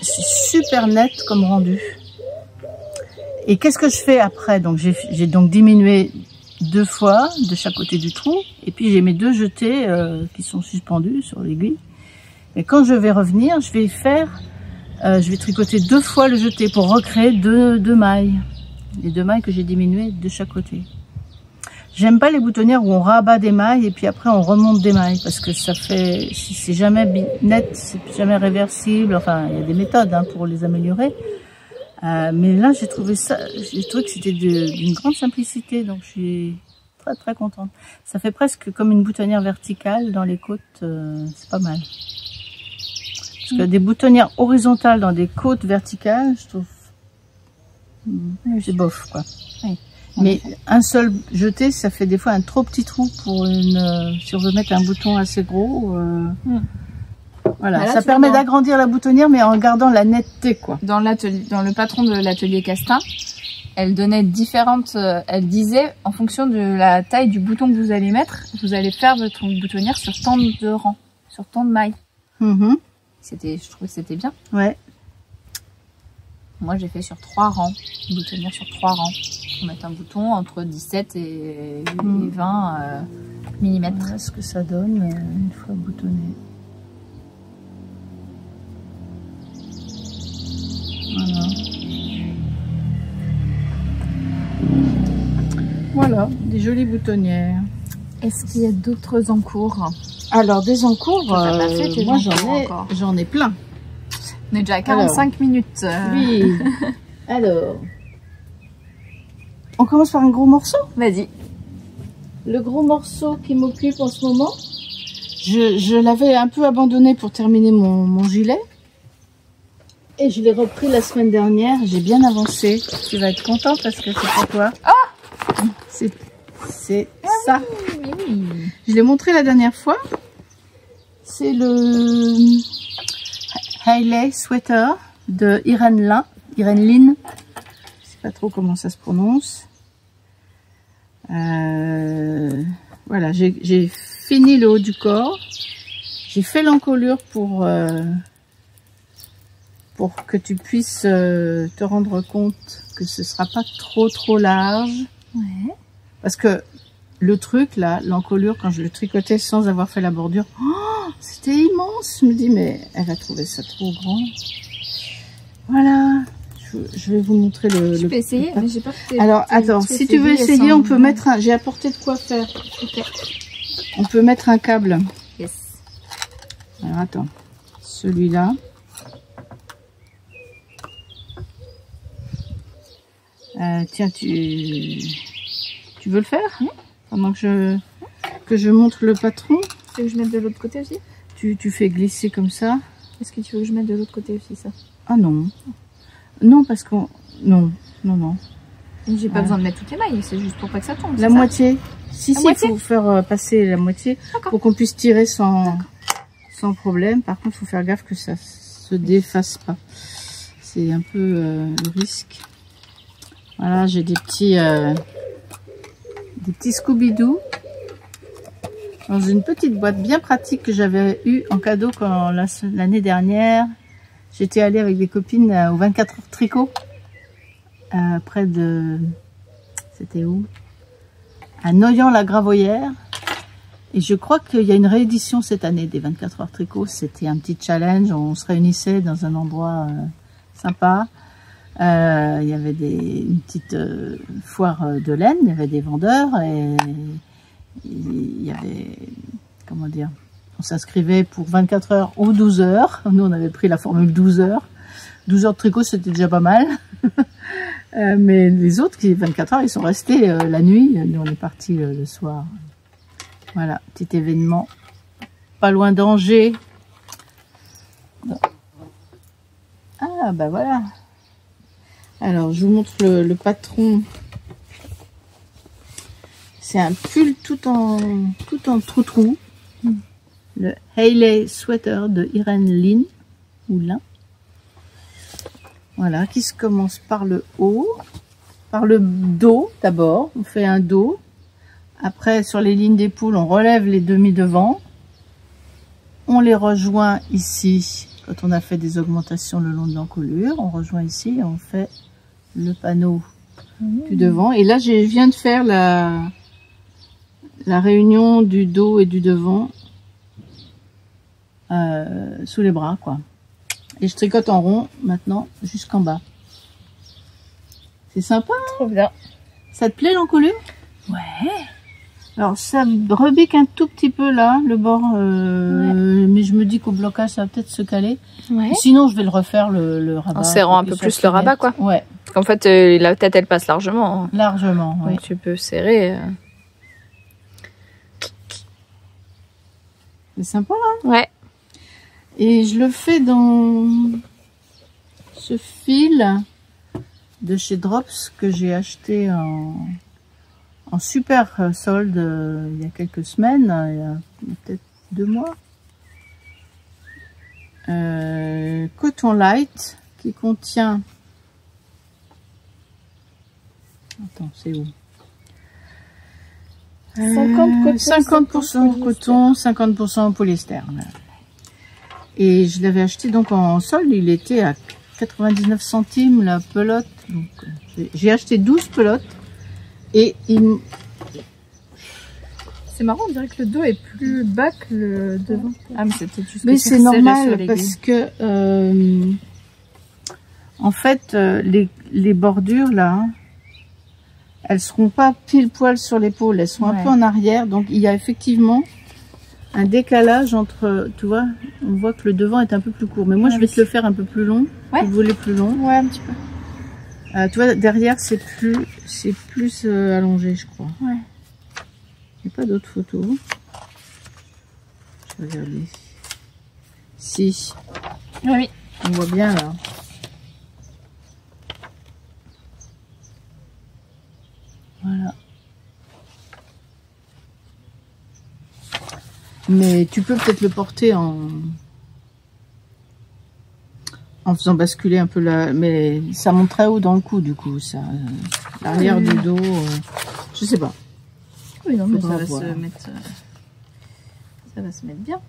super net comme rendu. Et qu'est-ce que je fais après? Donc j'ai donc diminué 2 fois de chaque côté du trou. Et puis j'ai mes 2 jetés qui sont suspendus sur l'aiguille. Et quand je vais revenir, je vais tricoter 2 fois le jeté pour recréer deux mailles. Les 2 mailles que j'ai diminuées de chaque côté. J'aime pas les boutonnières où on rabat des mailles et puis après on remonte des mailles parce que ça fait, c'est jamais net, c'est jamais réversible. Enfin, il y a des méthodes pour les améliorer. Mais là, j'ai trouvé que c'était d'une grande simplicité, donc je suis très très contente. Ça fait presque comme une boutonnière verticale dans les côtes, c'est pas mal. Parce que des boutonnières horizontales dans des côtes verticales, je trouve c'est bof quoi. Oui. Mais un seul jeté, ça fait des fois un trop petit trou pour une. Si on veut mettre un bouton assez gros. Voilà, Là, ça permet d'agrandir la boutonnière, mais en gardant la netteté quoi. Dans le patron de l'atelier Castin, elle donnait différentes. Elle disait en fonction de la taille du bouton que vous allez mettre, vous allez faire votre boutonnière sur tant de rangs, sur tant de mailles. Je trouvais que c'était bien. Ouais. Moi, j'ai fait sur 3 rangs, une boutonnière sur 3 rangs. On met un bouton entre 17 et 20 mm. Voilà ce que ça donne une fois boutonné. Voilà. Voilà, des jolies boutonnières. Est-ce qu'il y a d'autres encours? Alors, des encours, moi j'en ai plein. On est déjà à 45 minutes. Oui. Alors, on commence par un gros morceau. Vas-y. Le gros morceau qui m'occupe en ce moment, je l'avais un peu abandonné pour terminer mon gilet. Et je l'ai repris la semaine dernière. J'ai bien avancé. Tu vas être contente parce que c'est pour toi. Ah, c'est ça. Oui. Je l'ai montré la dernière fois. C'est le Hailey Sweater de Irene Lin. Je sais pas trop comment ça se prononce. Voilà, j'ai fini le haut du corps. J'ai fait l'encolure pour que tu puisses te rendre compte que ce sera pas trop large. Ouais. Parce que le truc là, l'encolure, quand je le tricotais sans avoir fait la bordure, c'était immense. Je me dis mais elle va trouver ça trop grand. Voilà. Je vais vous montrer Je peux essayer, mais j'ai pas. Alors attends, si tu veux essayer, on peut mettre un. J'ai apporté de quoi faire. Okay. On peut mettre un câble. Yes. Alors attends, celui-là. Tiens, tu veux le faire pendant que je montre le patron. Tu veux que je mette de l'autre côté aussi? Tu fais glisser comme ça. Est-ce que tu veux que je mette de l'autre côté aussi ça? Ah non. Non, parce qu'on... Non. J'ai pas besoin de mettre toutes les mailles, c'est juste pour pas que ça tombe. La moitié. Si, il faut faire passer la moitié pour qu'on puisse tirer sans problème. Par contre, il faut faire gaffe que ça se défasse pas. C'est un peu le risque. Voilà, j'ai des petits Scooby-Doo dans une petite boîte bien pratique que j'avais eu en cadeau quand l'année dernière. J'étais allée avec des copines au 24 heures tricot, près de... C'était où? À Noyant-la-Gravoyère. Et je crois qu'il y a une réédition cette année des 24 heures tricot. C'était un petit challenge, on se réunissait dans un endroit sympa. Il y avait une petite foire de laine, il y avait des vendeurs et il y avait, comment dire, on s'inscrivait pour 24 heures ou 12 heures. Nous, on avait pris la formule 12 heures. 12 heures de tricot, c'était déjà pas mal. Mais les autres, qui 24 heures, ils sont restés la nuit. Nous, on est partis le soir. Voilà, petit événement. Pas loin d'Angers. Ah, bah voilà. Alors, je vous montre le patron. C'est un pull tout en trou-trou. Le Hailey Sweater de Irene Lin. Ou Lin. Voilà, qui se commence par le haut. Par le dos d'abord. On fait un dos. Après, sur les lignes d'épaule, on relève les demi-devants. On les rejoint ici. Quand on a fait des augmentations le long de l'encolure, on rejoint ici et on fait le panneau du devant. Et là, je viens de faire la réunion du dos et du devant sous les bras, quoi. Et je tricote en rond maintenant jusqu'en bas. C'est sympa, hein? Trop bien. Ça te plaît l'encolure? Ouais. Alors ça rebique un tout petit peu là, le bord, mais je me dis qu'au blocage ça va peut-être se caler. Ouais. Sinon je vais le refaire le rabat. En serrant un peu plus le rabat, quoi. Ouais. Parce qu'en fait la tête elle passe largement. Largement, oui. Donc tu peux serrer. C'est sympa, hein? Ouais. Et je le fais dans ce fil de chez Drops que j'ai acheté en super solde il y a quelques semaines, il y a peut-être 2 mois. Coton light qui contient... Attends, c'est où? 50% coton, 50% polyester. Et je l'avais acheté donc en solde, il était à 99 centimes la pelote. Donc j'ai acheté 12 pelotes et c'est marrant, on dirait que le dos est plus bas que le devant. Ah, mais c'était juste. Mais c'est normal parce que en fait les bordures là, elles seront pas pile poil sur l'épaule, elles sont un peu en arrière, donc il y a effectivement un décalage entre, tu vois, on voit que le devant est un peu plus court, mais moi je vais te le faire un peu plus long. Vous voulez plus long? Ouais, un petit peu. Tu vois, derrière c'est plus allongé, je crois. Ouais. Il n'y a pas d'autres photos. Je vais regarder. Si. Oui. On voit bien là. Voilà. Mais tu peux peut-être le porter en faisant basculer un peu la... Mais ça monte très haut dans le cou du coup, ça. L'arrière du dos, je sais pas. Oui, non, mais ça va se mettre... ça va se mettre bien.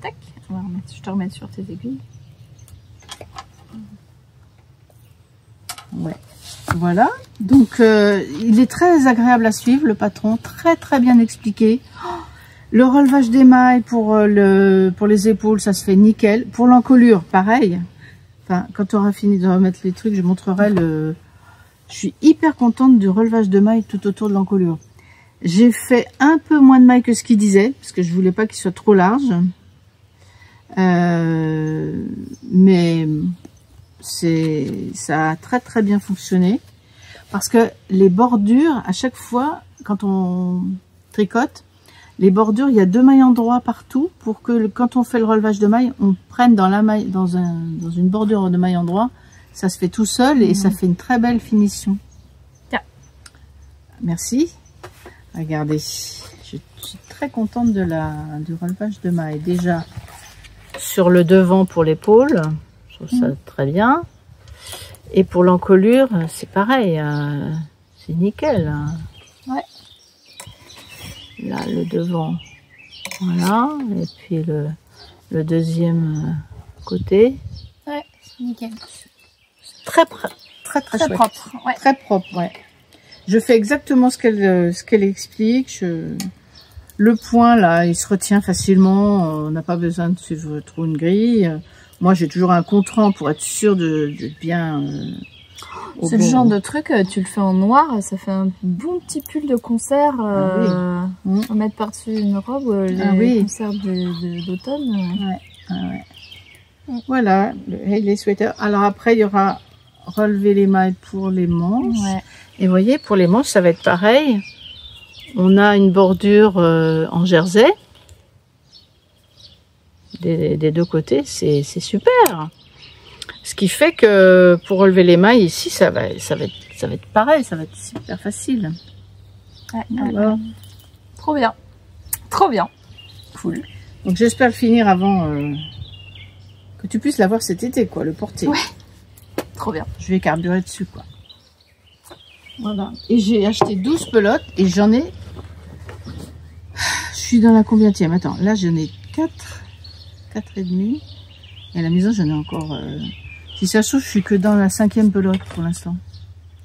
Tac, on va remettre, je te remets sur tes aiguilles. Ouais. Voilà. Donc, il est très agréable à suivre, le patron. Très, très bien expliqué. Le relevage d'émail pour les épaules, ça se fait nickel. Pour l'encolure, pareil. Enfin, quand tu auras fini de remettre les trucs, je montrerai le... Je suis hyper contente du relevage de mailles tout autour de l'encolure. J'ai fait un peu moins de mailles que ce qu'il disait, parce que je voulais pas qu'il soit trop large. Mais ça a très très bien fonctionné. Parce que les bordures, à chaque fois, quand on tricote, les bordures, il y a 2 mailles endroits partout pour que quand on fait le relevage de mailles, on prenne dans la maille, dans une bordure de maille endroit. Ça se fait tout seul et ça fait une très belle finition. Merci. Regardez, je suis très contente du relevage de mailles. Déjà, sur le devant pour l'épaule, je trouve ça très bien. Et pour l'encolure, c'est pareil, c'est nickel. Ouais. Là, le devant, voilà. Et puis le deuxième côté. Ouais, c'est nickel. Très chouette. Propre. Ouais. Très propre, ouais. Je fais exactement ce qu'elle explique. Le point, là, il se retient facilement. On n'a pas besoin de suivre trop une grille. Moi, j'ai toujours un contre-rang pour être sûre de bien... C'est le genre de truc, tu le fais en noir, ça fait un bon petit pull de concert à mettre par-dessus une robe, les concerts d'automne. Ouais. Voilà, les sweaters. Alors après, il y aura relever les mailles pour les manches. Ouais. Et vous voyez, pour les manches, ça va être pareil. On a une bordure en jersey. Des deux côtés, c'est super. Ce qui fait que pour relever les mailles ici, ça va être pareil, ça va être super facile. Ouais, alors. Trop bien. Cool. Donc j'espère le finir avant que tu puisses l'avoir cet été, quoi, le porter. Ouais. Trop bien. Je vais carburer dessus, quoi. Voilà. Et j'ai acheté 12 pelotes et j'en ai... Je suis dans la combienième? Attends, là j'en ai 4 et demi. Et à la maison j'en ai encore... Si ça se trouve, je suis que dans la 5e pelote pour l'instant.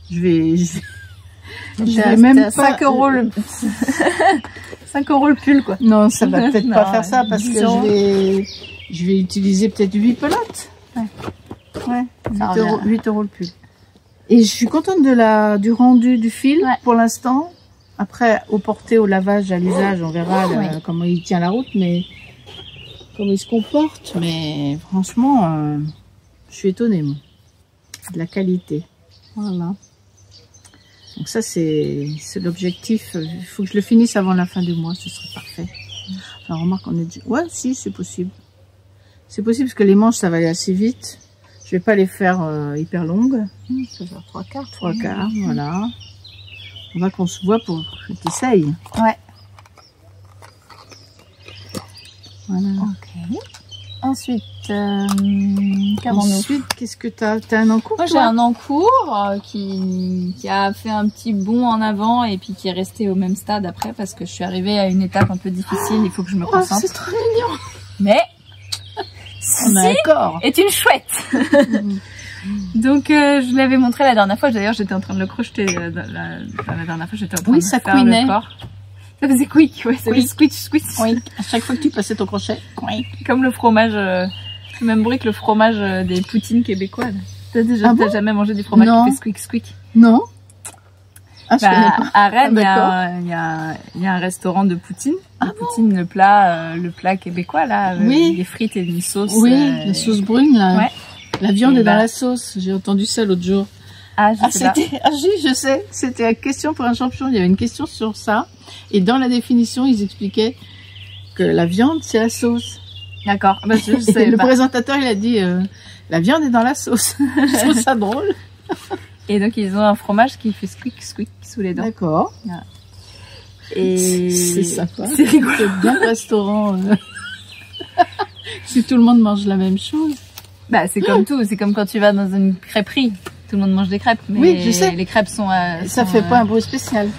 Je vais même pas... 5 € le... 5 € le pull, quoi. Non, ça va peut-être pas faire ça parce que je vais utiliser peut-être 8 pelotes. Ouais, 8 € le pull. Et je suis contente du rendu du fil pour l'instant. Après, au porté, au lavage, à l'usage, on verra comment il tient la route, mais comment il se comporte. Mais franchement, je suis étonnée, moi, de la qualité. Voilà. Donc ça, c'est l'objectif. Il faut que je le finisse avant la fin du mois, ce serait parfait. Enfin, remarque, on est dit... Ouais, si, c'est possible. C'est possible parce que les manches, ça va aller assez vite. Je vais pas les faire hyper longues. Ça fait 3/4. 3/4, voilà. On va qu'on se voit pour que tu essayes. Ouais. Voilà. Ok. Ensuite, qu'avons-nous? Ensuite, qu'est-ce que t'as? T'as un encours? Moi, j'ai un encours qui a fait un petit bond en avant et puis qui est resté au même stade après parce que je suis arrivée à une étape un peu difficile. Il faut que je me concentre. C'est trop mignon. Mais On a un corps. est une chouette. Donc, je l'avais montré la dernière fois. D'ailleurs, j'étais en train de le crocheter. La dernière fois, j'étais en train de ça faire couinait. le corps. Ça faisait quick, ouais, ça faisait squitch, squitch. Oui, à chaque fois que tu passais ton crochet. Oui. Comme le fromage, le même bruit que le fromage des poutines québécois. T'as jamais mangé du fromage qui fait squeak, squeak? Non. Ah, je connais pas. À Rennes, il y a un restaurant de poutine. Poutine, le plat québécois, là, oui. des frites et une sauce. Oui, la sauce brune, là. Ouais. La viande est dans la sauce. J'ai entendu ça l'autre jour. Je sais, c'était la question pour un champion. Il y avait une question sur ça. Et dans la définition, ils expliquaient que la viande, c'est la sauce. D'accord. Bah, le présentateur, il a dit, la viande est dans la sauce. Je trouve ça drôle. Et donc, ils ont un fromage qui fait squeak, squeak sous les dents. D'accord. Voilà. Et c'est sympa. C'est rigolo. C'est bien le restaurant. Si tout le monde mange la même chose. Bah, c'est comme tout. C'est comme quand tu vas dans une crêperie. Tout le monde mange des crêpes, mais oui, je sais. Les crêpes sont ça fait pas un bruit spécial.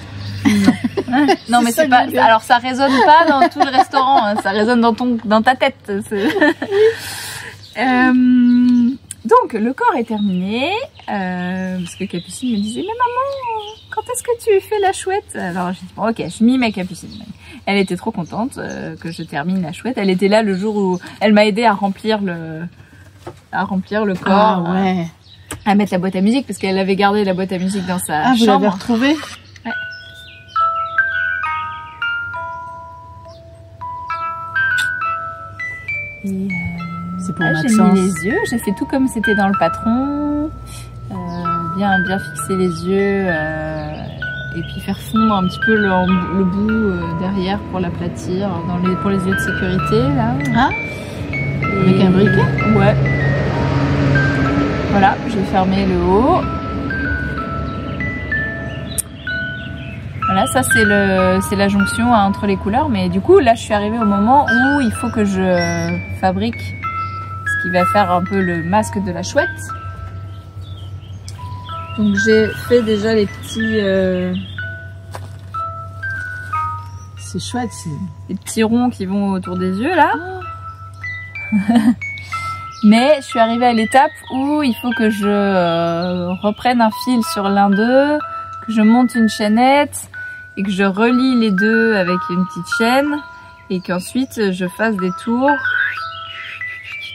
Non, non mais c'est pas. Alors ça résonne pas dans tout le restaurant. Hein, ça résonne dans ta tête. Donc le corps est terminé parce que Capucine me disait mais maman, quand est-ce que tu fais la chouette? Alors j'ai dit bon, ok, je m'y mets Capucine. Elle était trop contente que je termine la chouette. Elle était là le jour où elle m'a aidé à remplir le corps. Ah ouais. À mettre la boîte à musique parce qu'elle avait gardé la boîte à musique dans sa chambre. Vous l'avez retrouvée? Ouais. C'est pour Maxence. J'ai mis les yeux, j'ai fait tout comme c'était dans le patron. Bien fixer les yeux et puis faire fondre un petit peu le bout derrière pour l'aplatir pour les yeux de sécurité là. Ah. Avec un briquet? Ouais. Voilà, j'ai fermé le haut. Voilà, ça c'est la jonction entre les couleurs. Mais du coup, là, je suis arrivée au moment où il faut que je fabrique ce qui va faire un peu le masque de la chouette. Donc j'ai fait déjà les petits... C'est chouette, les petits ronds qui vont autour des yeux, là. Oh. Mais je suis arrivée à l'étape où il faut que je reprenne un fil sur l'un d'eux, que je monte une chaînette et que je relie les deux avec une petite chaîne et qu'ensuite je fasse des tours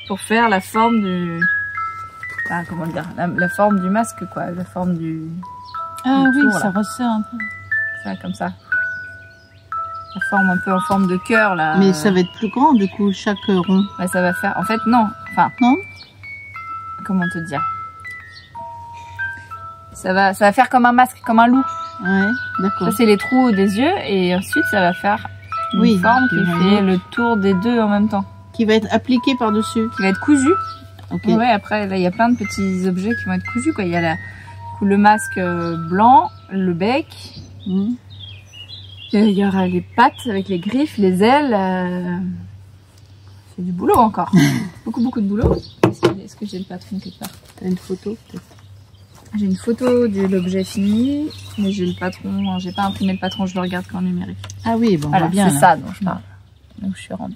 pour faire la forme du... Ah, comment dire, la forme du masque, quoi, la forme du... Ah du oui, tour, ça là. resserre un peu. Ça, comme ça. La forme un peu en forme de cœur, là. Mais ça va être plus grand, du coup, chaque rond. Ouais, ça va faire... En fait, non. Enfin... Non. Comment te dire? Ça va faire comme un masque, comme un loup. Ouais, d'accord. Ça, c'est les trous des yeux. Et ensuite, ça va faire une forme qui fait le tour des deux en même temps. Qui va être appliqué par-dessus. Qui va être cousu. Okay. Ouais, après, là, il y a plein de petits objets qui vont être cousus, quoi. Il y a le masque blanc, le bec. Mmh. Il y aura les pattes avec les griffes, les ailes. C'est du boulot encore. Beaucoup de boulot. Est-ce que j'ai le patron quelque part? T'as une photo peut-être? J'ai une photo de l'objet fini, mais j'ai le patron. J'ai pas imprimé le patron, je le regarde qu'en numérique. Ah oui, bon, voilà, bien. C'est ça dont je parle. Donc je suis rendue.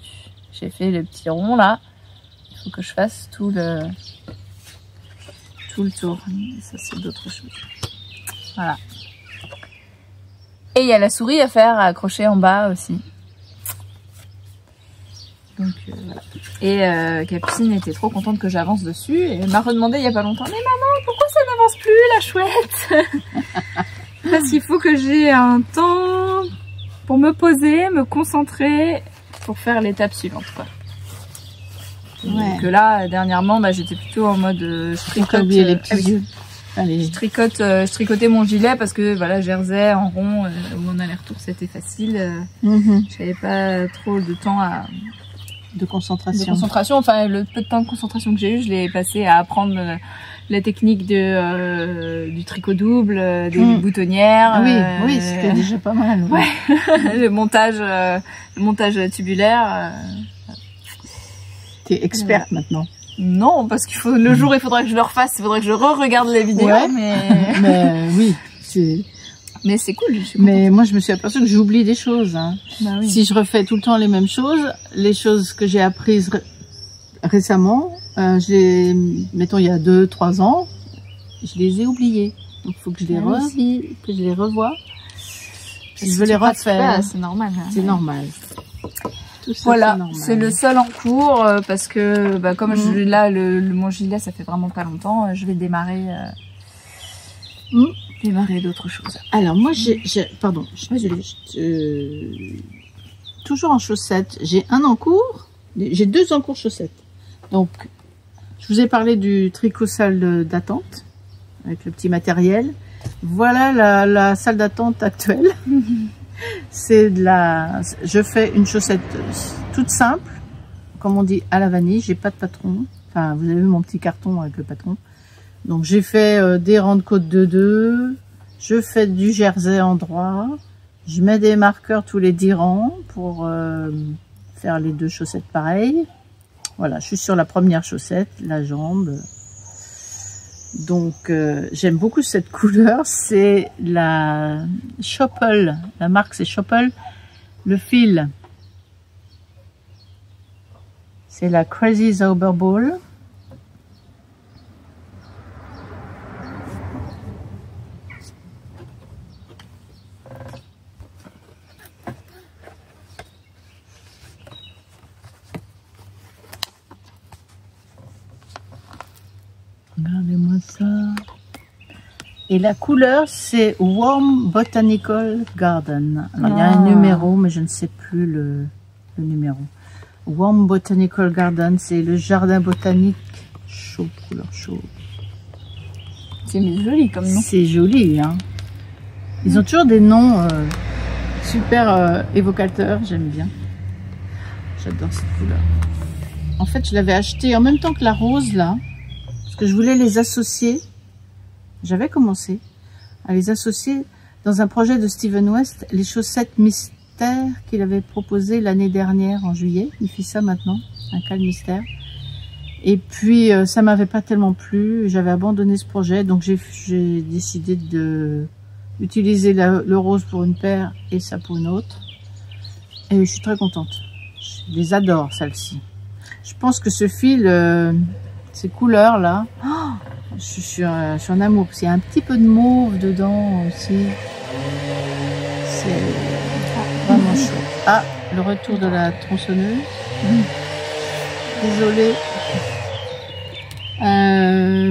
J'ai fait le petit rond là. Il faut que je fasse tout le tour. Et ça, c'est d'autres choses. Voilà. Et il y a la souris à faire, à accrocher en bas aussi. Donc voilà. Et Capucine était trop contente que j'avance dessus. Et elle m'a redemandé il y a pas longtemps, mais maman, pourquoi ça n'avance plus la chouette? Parce qu'il faut que j'ai un temps pour me poser, me concentrer pour faire l'étape suivante, quoi. Ouais. Donc là, dernièrement, j'étais plutôt en mode je tricote les petits yeux. Allez. Je tricotais mon gilet parce que voilà, jersey en rond ou en aller-retour, c'était facile. Mm-hmm. J'avais pas trop de temps de concentration. De concentration, enfin le peu de temps de concentration que j'ai eu, je l'ai passé à apprendre la technique du tricot double, des boutonnières. Oui, c'était déjà pas mal. Ouais. le montage tubulaire. T'es experte maintenant. Non, parce qu'il faut le jour il faudra que je le refasse, il faudrait que je re-regarde les vidéos, ouais. Mais oui, mais c'est cool. Mais moi, je me suis aperçue que j'oublie des choses. Hein. Bah oui. Si je refais tout le temps les mêmes choses, les choses que j'ai apprises récemment, mettons il y a 2-3 ans, je les ai oubliées. Donc, il faut que je les revoie. Je veux les refaire. C'est normal. Hein. C'est normal. Ça, voilà, c'est le seul en cours parce que comme mon gilet, ça fait vraiment pas longtemps, je vais démarrer. Démarrer d'autres choses. Alors moi toujours en chaussettes, j'ai un en cours, j'ai 2 en cours chaussettes. Donc je vous ai parlé du tricot salle d'attente avec le petit matériel. Voilà la salle d'attente actuelle. Je fais une chaussette toute simple, comme on dit à la vanille, j'ai pas de patron. Enfin, vous avez vu mon petit carton avec le patron. Donc j'ai fait des rangs de côte de 2, je fais du jersey en droit, je mets des marqueurs tous les 10 rangs pour faire les 2 chaussettes pareilles. Voilà, je suis sur la première chaussette, la jambe. Donc j'aime beaucoup cette couleur, c'est la Choppel, la marque c'est Choppel, le fil c'est la Crazy Zauberball. Regardez-moi ça. Et la couleur, c'est Warm Botanical Garden. Alors, il y a un numéro, mais je ne sais plus le numéro. Warm Botanical Garden, c'est le jardin botanique chaud, couleur chaude. C'est joli comme nom. C'est joli, hein. Ils ont toujours des noms super évocateurs, j'aime bien. J'adore cette couleur. En fait, je l'avais acheté en même temps que la rose, là. Parce que je voulais les associer, j'avais commencé à les associer dans un projet de Steven West, les chaussettes mystères qu'il avait proposé l'année dernière en juillet. Il fait ça maintenant, un cal mystère. Et puis ça m'avait pas tellement plu, j'avais abandonné ce projet, donc j'ai décidé de utiliser le rose pour une paire et ça pour une autre. Et je suis très contente, je les adore celles-ci. Je pense que ce fil... ces couleurs là, je suis en amour. Il y a un petit peu de mauve dedans aussi. C'est vraiment chaud. Ah, le retour de la tronçonneuse. Désolée.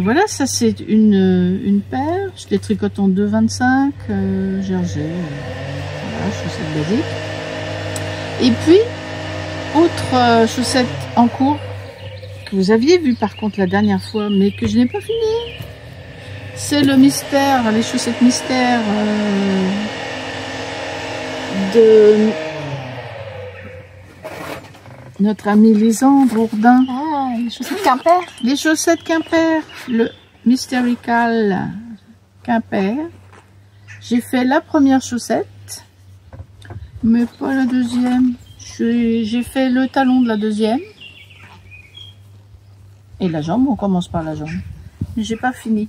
Voilà, ça c'est une paire. Je les tricote en 2,25 jersey. Voilà, chaussettes basiques. Et puis, autre chaussette en cours. Vous aviez vu par contre la dernière fois, mais que je n'ai pas fini. C'est le mystère, les chaussettes mystères de notre amie Lisandre Ourdin. Ah, les chaussettes Quimper. Les chaussettes Quimper, le Mysterical Quimper. J'ai fait la première chaussette, mais pas la deuxième. J'ai fait le talon de la deuxième. Et la jambe, on commence par la jambe. Mais j'ai pas fini.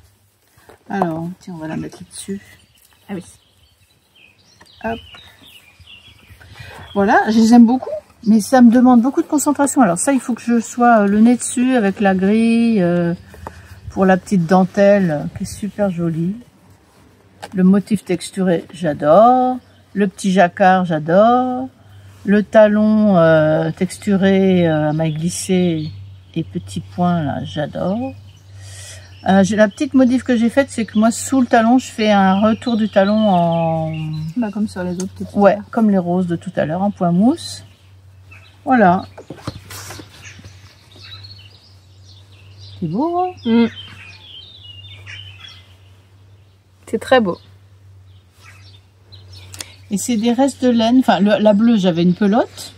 Alors, tiens, on va la mettre là-dessus. Ah oui. Hop. Voilà, je les aime beaucoup, mais ça me demande beaucoup de concentration. Alors ça, il faut que je sois le nez dessus avec la grille pour la petite dentelle qui est super jolie. Le motif texturé, j'adore. Le petit jacquard, j'adore. Le talon texturé à maille glissée et petits points, là, j'adore. La petite modif que j'ai faite, c'est que moi, sous le talon, je fais un retour du talon en... comme sur les autres. Ouais, comme les roses de tout à l'heure, en point mousse. Voilà. C'est beau, hein? C'est très beau. Et c'est des restes de laine. Enfin, la bleue, j'avais une pelote.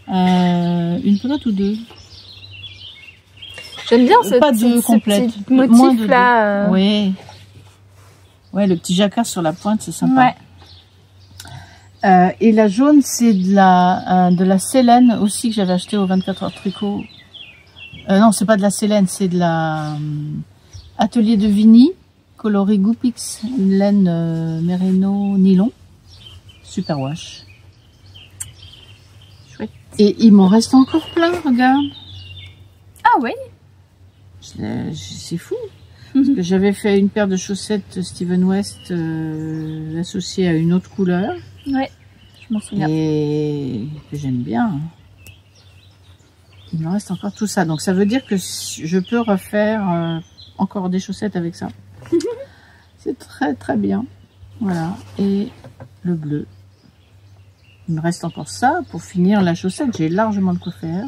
Une pelote ou deux? J'aime bien ce pas deux complètes, petit motif là. Oui. Ouais, le petit jacquard sur la pointe, c'est sympa. Ouais. Et la jaune, c'est de la Célène aussi que j'avais acheté au 24 heures tricot. Non, c'est pas de la Célène, c'est de la Atelier de Vigny, coloris Goupix, une laine Merino nylon. Super wash. Chouette. Et il m'en reste encore plein, regarde. Ah oui. C'est fou. Parce que j'avais fait une paire de chaussettes Steven West associées à une autre couleur. Ouais, je m'en souviens. Et que j'aime bien. Il me reste encore tout ça. Donc ça veut dire que je peux refaire encore des chaussettes avec ça. C'est très très bien. Voilà. Et le bleu. Il me reste encore ça pour finir la chaussette. J'ai largement de quoi faire.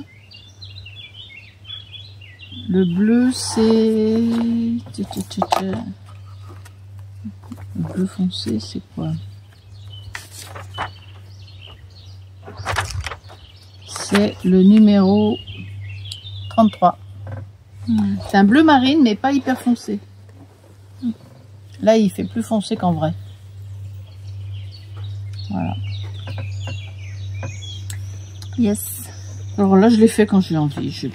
Le bleu, c'est... Le bleu foncé, c'est quoi? C'est le numéro 33. C'est un bleu marine, mais pas hyper foncé. Là, il fait plus foncé qu'en vrai. Voilà. Yes. Alors là, je l'ai fait quand j'ai envie. Je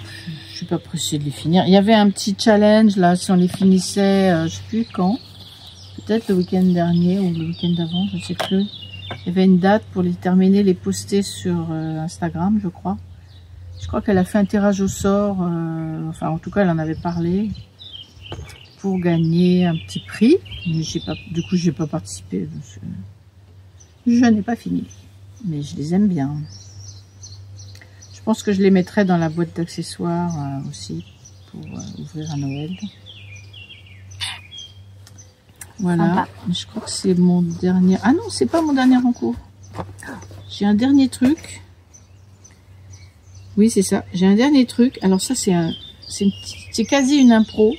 suis pas pressée de les finir. Il y avait un petit challenge là, si on les finissait, je sais plus quand. Peut-être le week-end dernier ou le week-end d'avant, je sais plus. Il y avait une date pour les terminer, les poster sur Instagram, je crois. Je crois qu'elle a fait un tirage au sort, enfin en tout cas elle en avait parlé, pour gagner un petit prix. Mais du coup j'ai pas participé, parce que je n'ai pas fini. Mais je les aime bien. Je pense que je les mettrai dans la boîte d'accessoires aussi, pour ouvrir à Noël. Voilà, sympa. Je crois que c'est mon dernier... Ah non, c'est pas mon dernier en cours. J'ai un dernier truc. Oui, c'est ça. J'ai un dernier truc. Alors ça, c'est quasi une impro.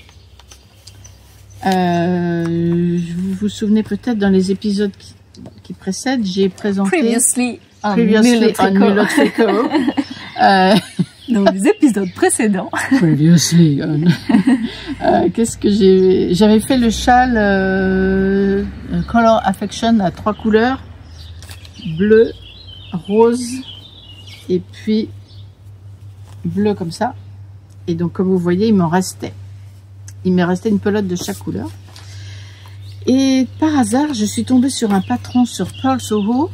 Vous vous souvenez peut-être dans les épisodes qui précèdent, j'ai présenté... Previously on Mulot Tricot. Dans les épisodes précédents. Previously on... Qu'est-ce que j'avais fait le châle Color Affection à 3 couleurs. Bleu, rose et puis bleu comme ça. Et donc comme vous voyez, il me restait une pelote de chaque couleur. Et par hasard, je suis tombée sur un patron sur Pearl Soho,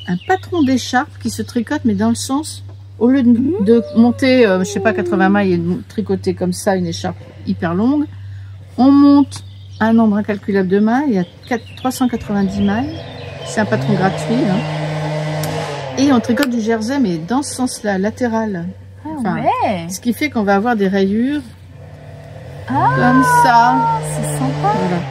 un patron d'écharpe qui se tricote, mais dans le sens, au lieu de monter, je sais pas, 80 mailles et de tricoter comme ça une écharpe hyper longue, on monte un nombre incalculable de mailles, il y a 390 mailles, c'est un patron gratuit, hein. Et on tricote du jersey, mais dans ce sens-là, latéral. Enfin, ouais. Ce qui fait qu'on va avoir des rayures comme ça. C'est sympa. Voilà.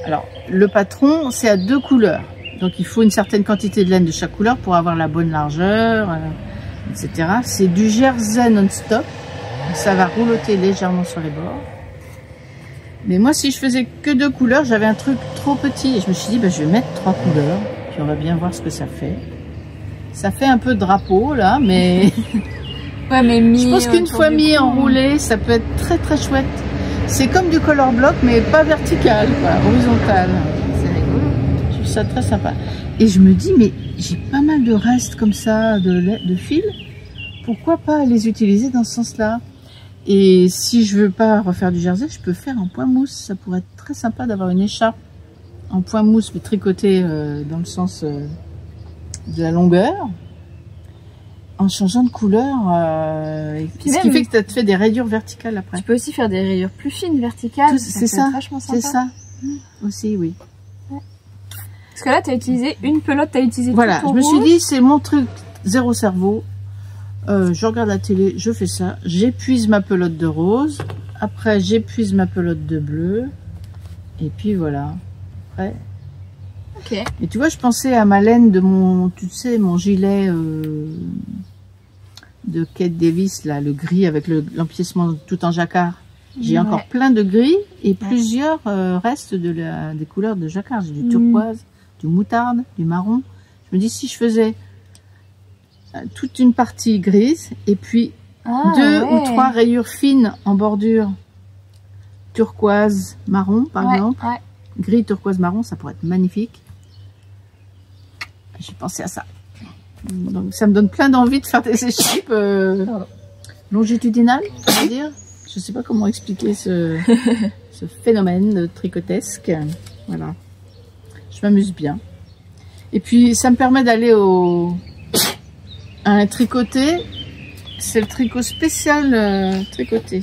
Alors, le patron, c'est à 2 couleurs. Donc, il faut une certaine quantité de laine de chaque couleur pour avoir la bonne largeur, etc. C'est du jersey non-stop. Ça va roulotter légèrement sur les bords. Mais moi, si je faisais que 2 couleurs, j'avais un truc trop petit. Et je me suis dit, bah, je vais mettre 3 couleurs. Puis on va bien voir ce que ça fait. Ça fait un peu de drapeau, là, mais... Ouais, mais je pense qu'une fois mis enroulé, ça peut être très très chouette. C'est comme du color block, mais pas vertical, quoi, horizontal. C'est rigolo. Je trouve ça très sympa. Et je me dis, mais j'ai pas mal de restes comme ça, de fils. Pourquoi pas les utiliser dans ce sens-là? Et si je veux pas refaire du jersey, je peux faire en point mousse. Ça pourrait être très sympa d'avoir une écharpe en point mousse, mais tricotée dans le sens de la longueur. En changeant de couleur, ce qui fait que ça te fait des rayures verticales après. Tu peux aussi faire des rayures plus fines verticales. C'est ça, c'est ça. Aussi, oui. Ouais. Parce que là, tu as utilisé une pelote, tu as utilisé voilà, tout je me suis dit, c'est mon truc, zéro cerveau. Je regarde la télé, je fais ça. J'épuise ma pelote de rose. Après, j'épuise ma pelote de bleu. Et puis voilà. Après... Okay. Et tu vois, je pensais à ma laine de mon, tu sais, mon gilet de Kate Davis, là, le gris avec l'empiècement tout en jacquard. J'ai encore plein de gris et plusieurs restes des couleurs de jacquard. J'ai du turquoise, du moutarde, du marron. Je me dis, si je faisais toute une partie grise et puis 2 ou 3 rayures fines en bordure turquoise marron par exemple. Ouais. Gris turquoise marron, ça pourrait être magnifique. J'ai pensé à ça. Donc ça me donne plein d'envie de faire des écharpes longitudinales, on va dire. Je sais pas comment expliquer ce phénomène tricotesque. Voilà. Je m'amuse bien. Et puis ça me permet d'aller à un tricoté. C'est le tricot spécial tricoté.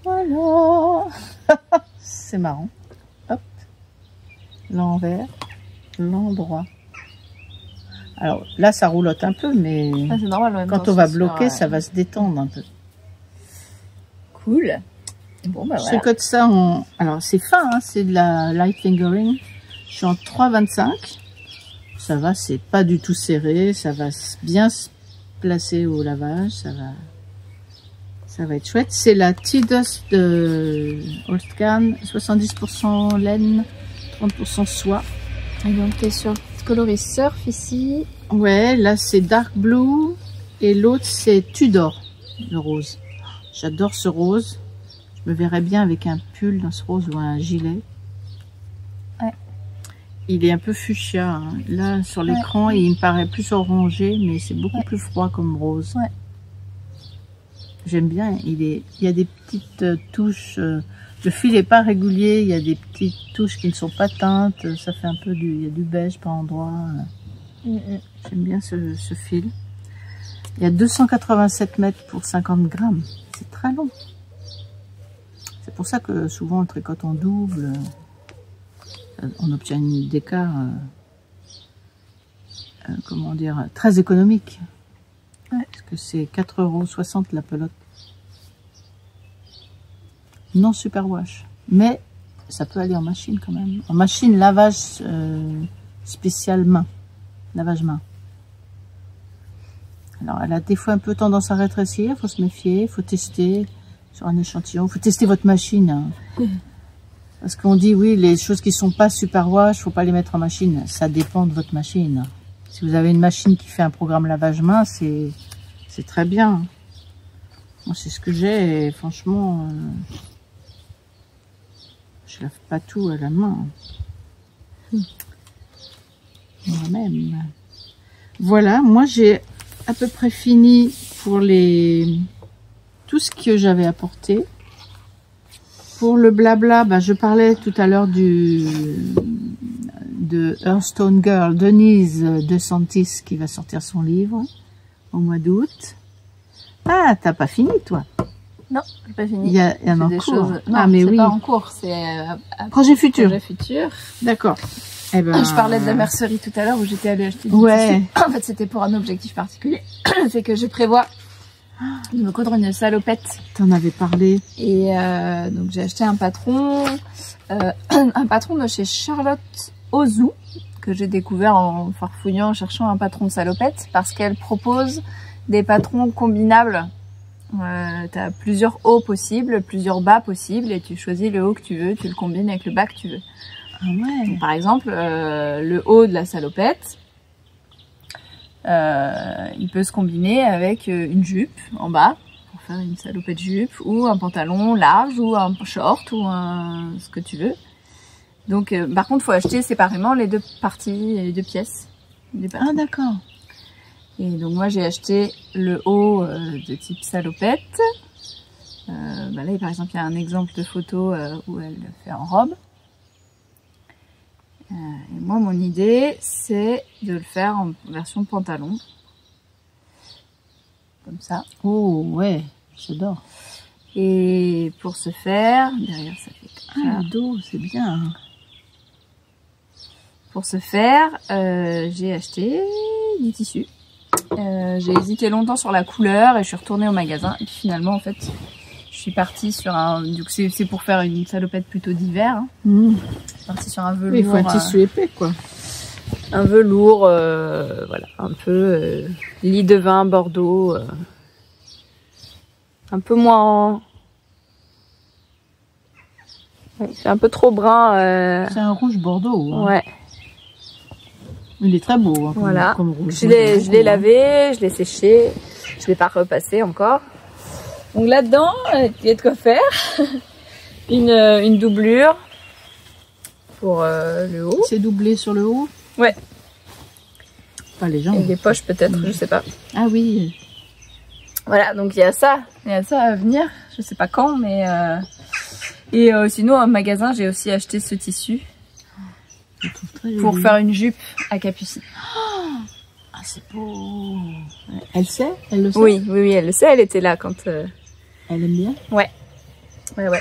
Voilà. C'est marrant. Hop. L'envers, l'endroit. Alors là, ça roulotte un peu, mais c'est normal, quand on va bloquer, ça va se détendre un peu. Cool. Bon, bah, je tricote ça en... Alors c'est fin, hein, c'est de la light fingering. Je suis en 3,25. Ça va, c'est pas du tout serré. Ça va bien se placer au lavage. Ça va être chouette. C'est la Tea Dust de Holtcan. 70% laine, 30% soie. Et donc tu es sur coloris surf ici. Ouais, là c'est dark blue. Et l'autre c'est Tudor, le rose. J'adore ce rose. Je me verrais bien avec un pull dans ce rose ou un gilet. Ouais. Il est un peu fuchsia. Hein. Là, sur l'écran, il me paraît plus orangé, mais c'est beaucoup plus froid comme rose. Ouais. J'aime bien. Il y a des petites touches. Le fil n'est pas régulier. Il y a des petites touches qui ne sont pas teintes. Ça fait un peu il y a du beige par endroit. J'aime bien ce fil. Il y a 287 mètres pour 50 grammes. C'est très long. C'est pour ça que souvent on tricote en double. On obtient une décart, comment dire, très économique. Ouais. Parce que c'est 4,60 € la pelote. Non superwash. Mais ça peut aller en machine quand même. En machine lavage spécial main. Lavage main. Alors elle a des fois un peu tendance à rétrécir. Il faut se méfier, il faut tester sur un échantillon. Il faut tester votre machine. Hein. Parce qu'on dit, oui, les choses qui sont pas superwash, faut pas les mettre en machine. Ça dépend de votre machine. Si vous avez une machine qui fait un programme lavage main, c'est très bien. Moi, c'est ce que j'ai et franchement, je lave pas tout à la main. Moi-même. Voilà, moi j'ai à peu près fini pour tout ce que j'avais apporté. Pour le blabla, bah, je parlais tout à l'heure de Hearthstone Girl, Denise DeSantis, qui va sortir son livre au mois d'août. Ah, t'as pas fini, toi? Non, j'ai pas fini. Il y a un en cours. Choses... Non, ah, mais c'est oui. pas en cours, c'est projet futur. Projet futur. D'accord. Eh ben... Je parlais de la mercerie tout à l'heure où j'étais allée acheter du tissu. En fait, c'était pour un objectif particulier. C'est que je prévois de me coudre une salopette. T'en avais parlé. Et donc j'ai acheté un patron de chez Charlotte Ozou, que j'ai découvert en farfouillant, en cherchant un patron de salopette, parce qu'elle propose des patrons combinables. Tu as plusieurs hauts possibles, plusieurs bas possibles, et tu choisis le haut que tu veux, tu le combines avec le bas que tu veux. Ah ouais. Donc, par exemple, le haut de la salopette, il peut se combiner avec une jupe en bas, pour faire une salopette jupe, ou un pantalon large, ou un short, ou ce que tu veux. Donc, par contre, il faut acheter séparément les deux parties, les deux pièces. Ah d'accord. Et donc moi j'ai acheté le haut de type salopette. Bah là par exemple il y a un exemple de photo où elle le fait en robe. Et moi mon idée c'est de le faire en version pantalon. Comme ça. Oh ouais, j'adore. Et pour ce faire, derrière ça fait comme ça. Ah le dos, c'est bien. Pour ce faire, j'ai acheté du tissu. J'ai hésité longtemps sur la couleur et je suis retournée au magasin et puis finalement en fait je suis partie sur un, donc c'est pour faire une salopette plutôt d'hiver, hein. Je suis partie sur un velours. Oui, il faut un tissu épais quoi. Un velours voilà, un peu lit de vin bordeaux, un peu moins, ouais, c'est un peu trop brun. C'est un rouge bordeaux. Hein. Ouais. Il est très beau. Hein, voilà. Comme rouge. Je l'ai lavé, je l'ai séché. Je l'ai pas repassé encore. Donc là-dedans, il y a de quoi faire. Une doublure pour le haut. C'est doublé sur le haut? Ouais. Pas les jambes. Et des poches peut-être, je sais pas. Ah oui. Voilà, donc il y a ça à venir. Je sais pas quand, mais et sinon au magasin j'ai aussi acheté ce tissu pour faire une jupe à capucine. Ah c'est beau. Elle sait? Elle le sait? Oui, elle le sait. Elle était là quand. Elle aime bien. Ouais.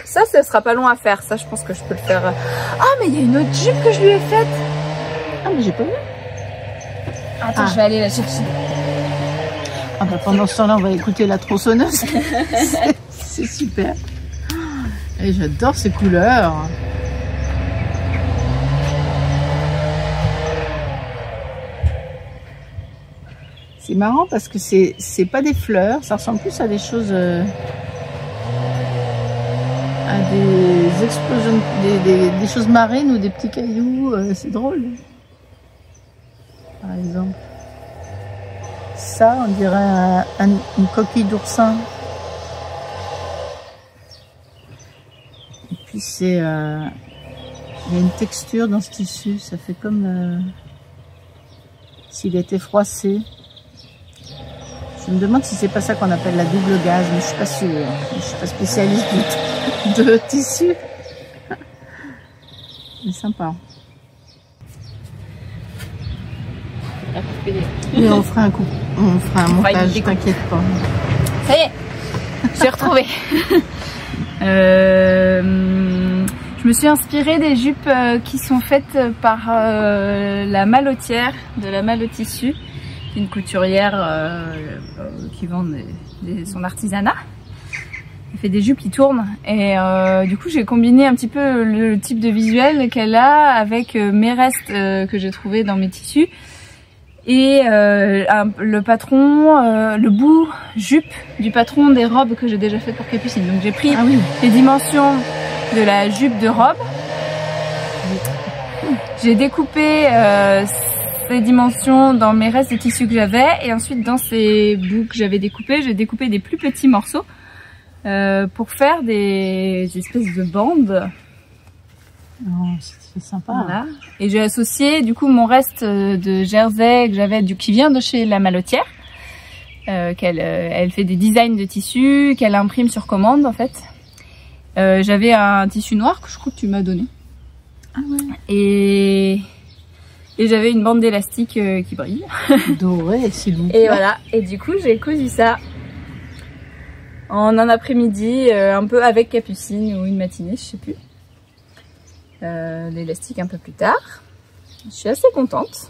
Ça sera pas long à faire. Ça, je pense que je peux le faire. Ah, mais il y a une autre jupe que je lui ai faite. Ah, mais j'ai pas vu. Attends, je vais aller la chercher. Ah bah pendant ce temps-là, on va écouter la tronçonneuse. C'est super. Et j'adore ces couleurs. C'est marrant parce que c'est pas des fleurs, ça ressemble plus à des choses, à des explosions, des choses marines ou des petits cailloux. C'est drôle. Par exemple. Ça, on dirait une coquille d'oursin. Et puis c'est, il y a une texture dans ce tissu. Ça fait comme s'il était froissé. Je me demande si c'est pas ça qu'on appelle la double gaze, mais je suis pas sûre. Je suis pas spécialiste de tissu. C'est sympa. Et on fera un coup. On fera un montage, t'inquiète pas. Ça y est, j'ai retrouvé. Je me suis inspirée des jupes qui sont faites par la Malotière, de la Malo Tissu, une couturière qui vend son artisanat. Elle fait des jupes qui tournent et du coup j'ai combiné un petit peu le type de visuel qu'elle a avec mes restes que j'ai trouvés dans mes tissus. Et le patron, le bout jupe du patron des robes que j'ai déjà faites pour Capucine. Donc j'ai pris les dimensions de la jupe de robe. J'ai découpé ces dimensions dans mes restes de tissus que j'avais. Et ensuite dans ces bouts que j'avais découpés, j'ai découpé des plus petits morceaux pour faire des espèces de bandes. Oh, c'est sympa. Voilà. Et j'ai associé du coup mon reste de jersey que j'avais qui vient de chez la Malotière. Elle fait des designs de tissus qu'elle imprime sur commande en fait. J'avais un tissu noir que je crois que tu m'as donné. Ah ouais. Et j'avais une bande d'élastique qui brille. Doré, s'il vous plaît. Et voilà. Et du coup j'ai cousu ça en un après-midi, un peu avec Capucine ou une matinée, je sais plus. L'élastique un peu plus tard. Je suis assez contente.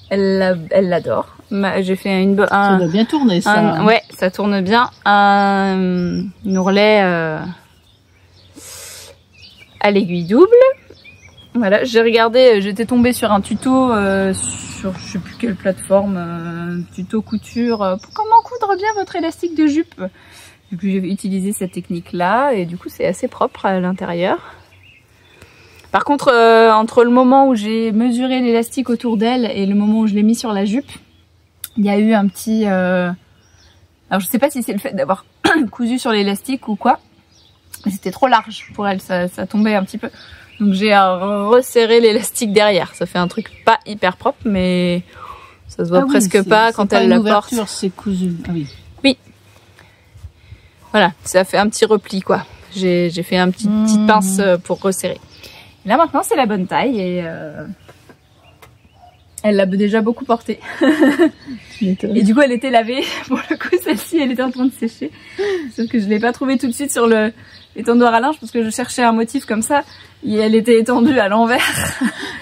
Elle l'adore. J'ai fait ça doit bien tourner ça. Ouais, ça tourne bien. Un ourlet à l'aiguille double. Voilà, j'ai regardé, j'étais tombée sur un tuto sur je sais plus quelle plateforme, tuto couture pour comment coudre bien votre élastique de jupe. Du coup, j'ai utilisé cette technique là et du coup, c'est assez propre à l'intérieur. Par contre, entre le moment où j'ai mesuré l'élastique autour d'elle et le moment où je l'ai mis sur la jupe, il y a eu un petit... Alors je sais pas si c'est le fait d'avoir cousu sur l'élastique ou quoi, mais c'était trop large pour elle, ça tombait un petit peu. Donc j'ai resserré l'élastique derrière. Ça fait un truc pas hyper propre, mais ça se voit presque pas quand elle la porte. C'est cousu. Ah oui. Oui. Voilà, ça fait un petit repli quoi. J'ai fait une petite pince pour resserrer. Là maintenant c'est la bonne taille et elle l'a déjà beaucoup portée. Et du coup elle était lavée, pour le coup celle-ci elle était en train de sécher. Sauf que je ne l'ai pas trouvée tout de suite sur l'étendoir à linge parce que je cherchais un motif comme ça et elle était étendue à l'envers.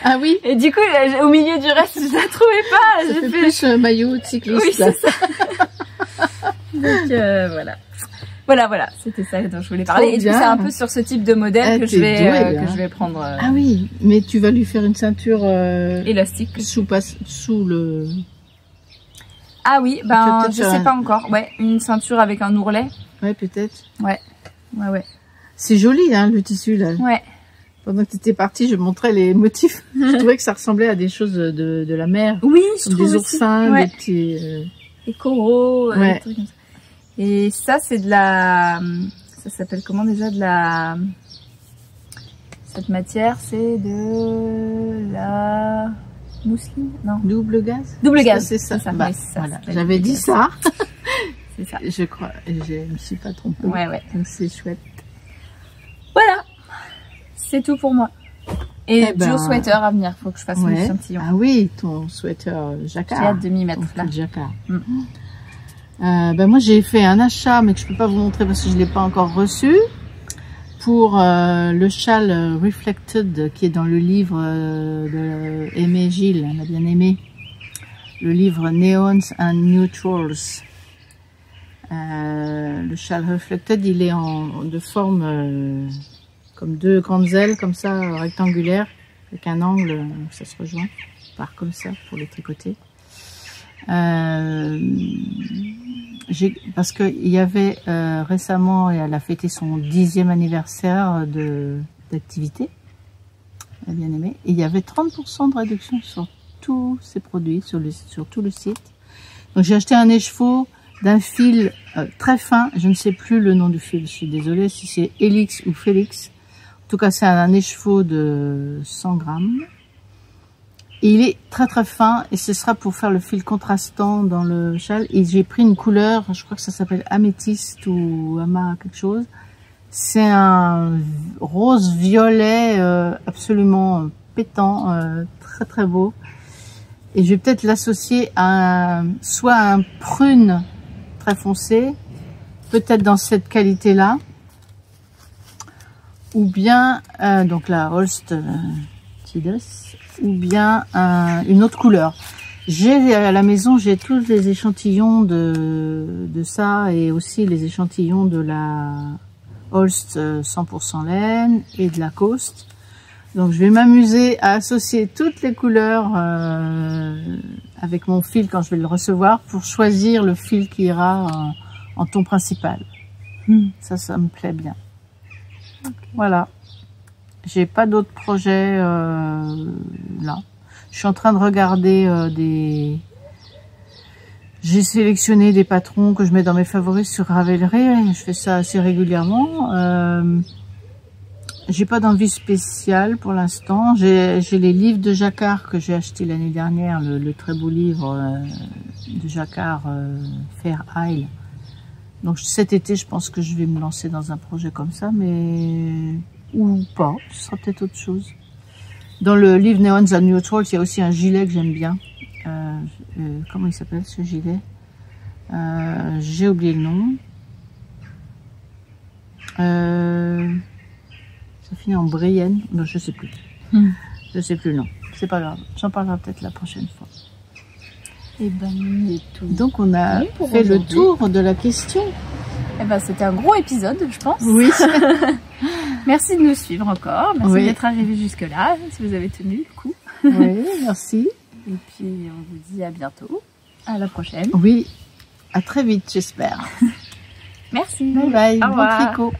Ah oui. Et du coup au milieu du reste je la trouvais pas. Ça fait plus maillot de cycliste. Oui c'est ça. Donc voilà. Voilà, c'était ça dont je voulais parler. Et du coup, c'est un peu sur ce type de modèle que je vais prendre. Ah oui, mais tu vas lui faire une ceinture élastique sous le. Ah oui, ben je sais pas encore. Ouais, une ceinture avec un ourlet. Ouais, peut-être. Ouais. C'est joli, hein, le tissu là. Ouais. Pendant que tu étais partie, je montrais les motifs. Je trouvais que ça ressemblait à des choses de la mer. Oui, je comme trouve des oursins, aussi. des petits... Les coraux, Ouais. des trucs comme ça. Et ça, c'est de la... Ça s'appelle comment déjà? De la... Cette matière, c'est de la... mousseline? Non. Double gaz. Double gaz. C'est ça. Bah, oui, c'est ça, Voilà. c'est J'avais double dit gaz. ça. C'est ça. Je crois. Je me suis pas trompée. Ouais, ouais. Donc c'est chouette. Voilà. C'est tout pour moi. Et Eh ben, Joe Sweater à venir. Faut que je fasse mon Ouais. échantillon. Ah oui, ton sweater J'ai jacquard. hâte de m'y mettre Ton là. fil jacquard. Mm. Ben moi j'ai fait un achat mais que je peux pas vous montrer parce que je l'ai pas encore reçu pour le châle Reflected qui est dans le livre de Aimé Gilles, elle a bien aimé, le livre Neons and Neutrals. Le châle Reflected il est de forme comme deux grandes ailes comme ça rectangulaires avec un angle ça se rejoint par comme ça pour les tricoter. Parce qu'il y avait récemment, et elle a fêté son 10e anniversaire d'activité, elle a bien aimé, et il y avait 30% de réduction sur tous ces produits, sur tout le site. Donc j'ai acheté un écheveau d'un fil très fin, je ne sais plus le nom du fil, je suis désolée si c'est Helix ou Félix. En tout cas c'est un écheveau de 100 grammes. Et il est très très fin et ce sera pour faire le fil contrastant dans le châle. Et j'ai pris une couleur, je crois que ça s'appelle améthyste ou ama quelque chose. C'est un rose violet absolument pétant, très très beau. Et je vais peut-être l'associer à soit un prune très foncé, peut-être dans cette qualité-là, ou bien donc la Holst Tidus, ou bien une autre couleur. J'ai à la maison, j'ai tous les échantillons de ça et aussi les échantillons de la Holst 100% laine et de la Coast. Donc je vais m'amuser à associer toutes les couleurs avec mon fil quand je vais le recevoir pour choisir le fil qui ira en ton principal. Ça me plaît bien. Okay. Voilà. J'ai pas d'autres projets là. Je suis en train de regarder J'ai sélectionné des patrons que je mets dans mes favoris sur Ravelry. Je fais ça assez régulièrement. J'ai pas d'envie spéciale pour l'instant. J'ai les livres de Jacquard que j'ai acheté l'année dernière, le très beau livre de Jacquard Fair Isle. Donc cet été, je pense que je vais me lancer dans un projet comme ça, mais ou pas, ce sera peut-être autre chose. Dans le livre Neons and Neutrals, il y a aussi un gilet que j'aime bien. Comment il s'appelle ce gilet? J'ai oublié le nom. Ça finit en Brienne. Non, je sais plus. Je sais plus le nom. C'est pas grave. J'en parlerai peut-être la prochaine fois. Et ben, tout. Donc on a fait le tour de la question. Eh ben, c'était un gros épisode, je pense. Oui. Merci de nous suivre encore. Merci d'être arrivé jusque-là, si vous avez tenu le coup. Oui, merci. Et puis, on vous dit à bientôt. À la prochaine. Oui, à très vite, j'espère. Merci. Bye bye. Au revoir. Bon tricot.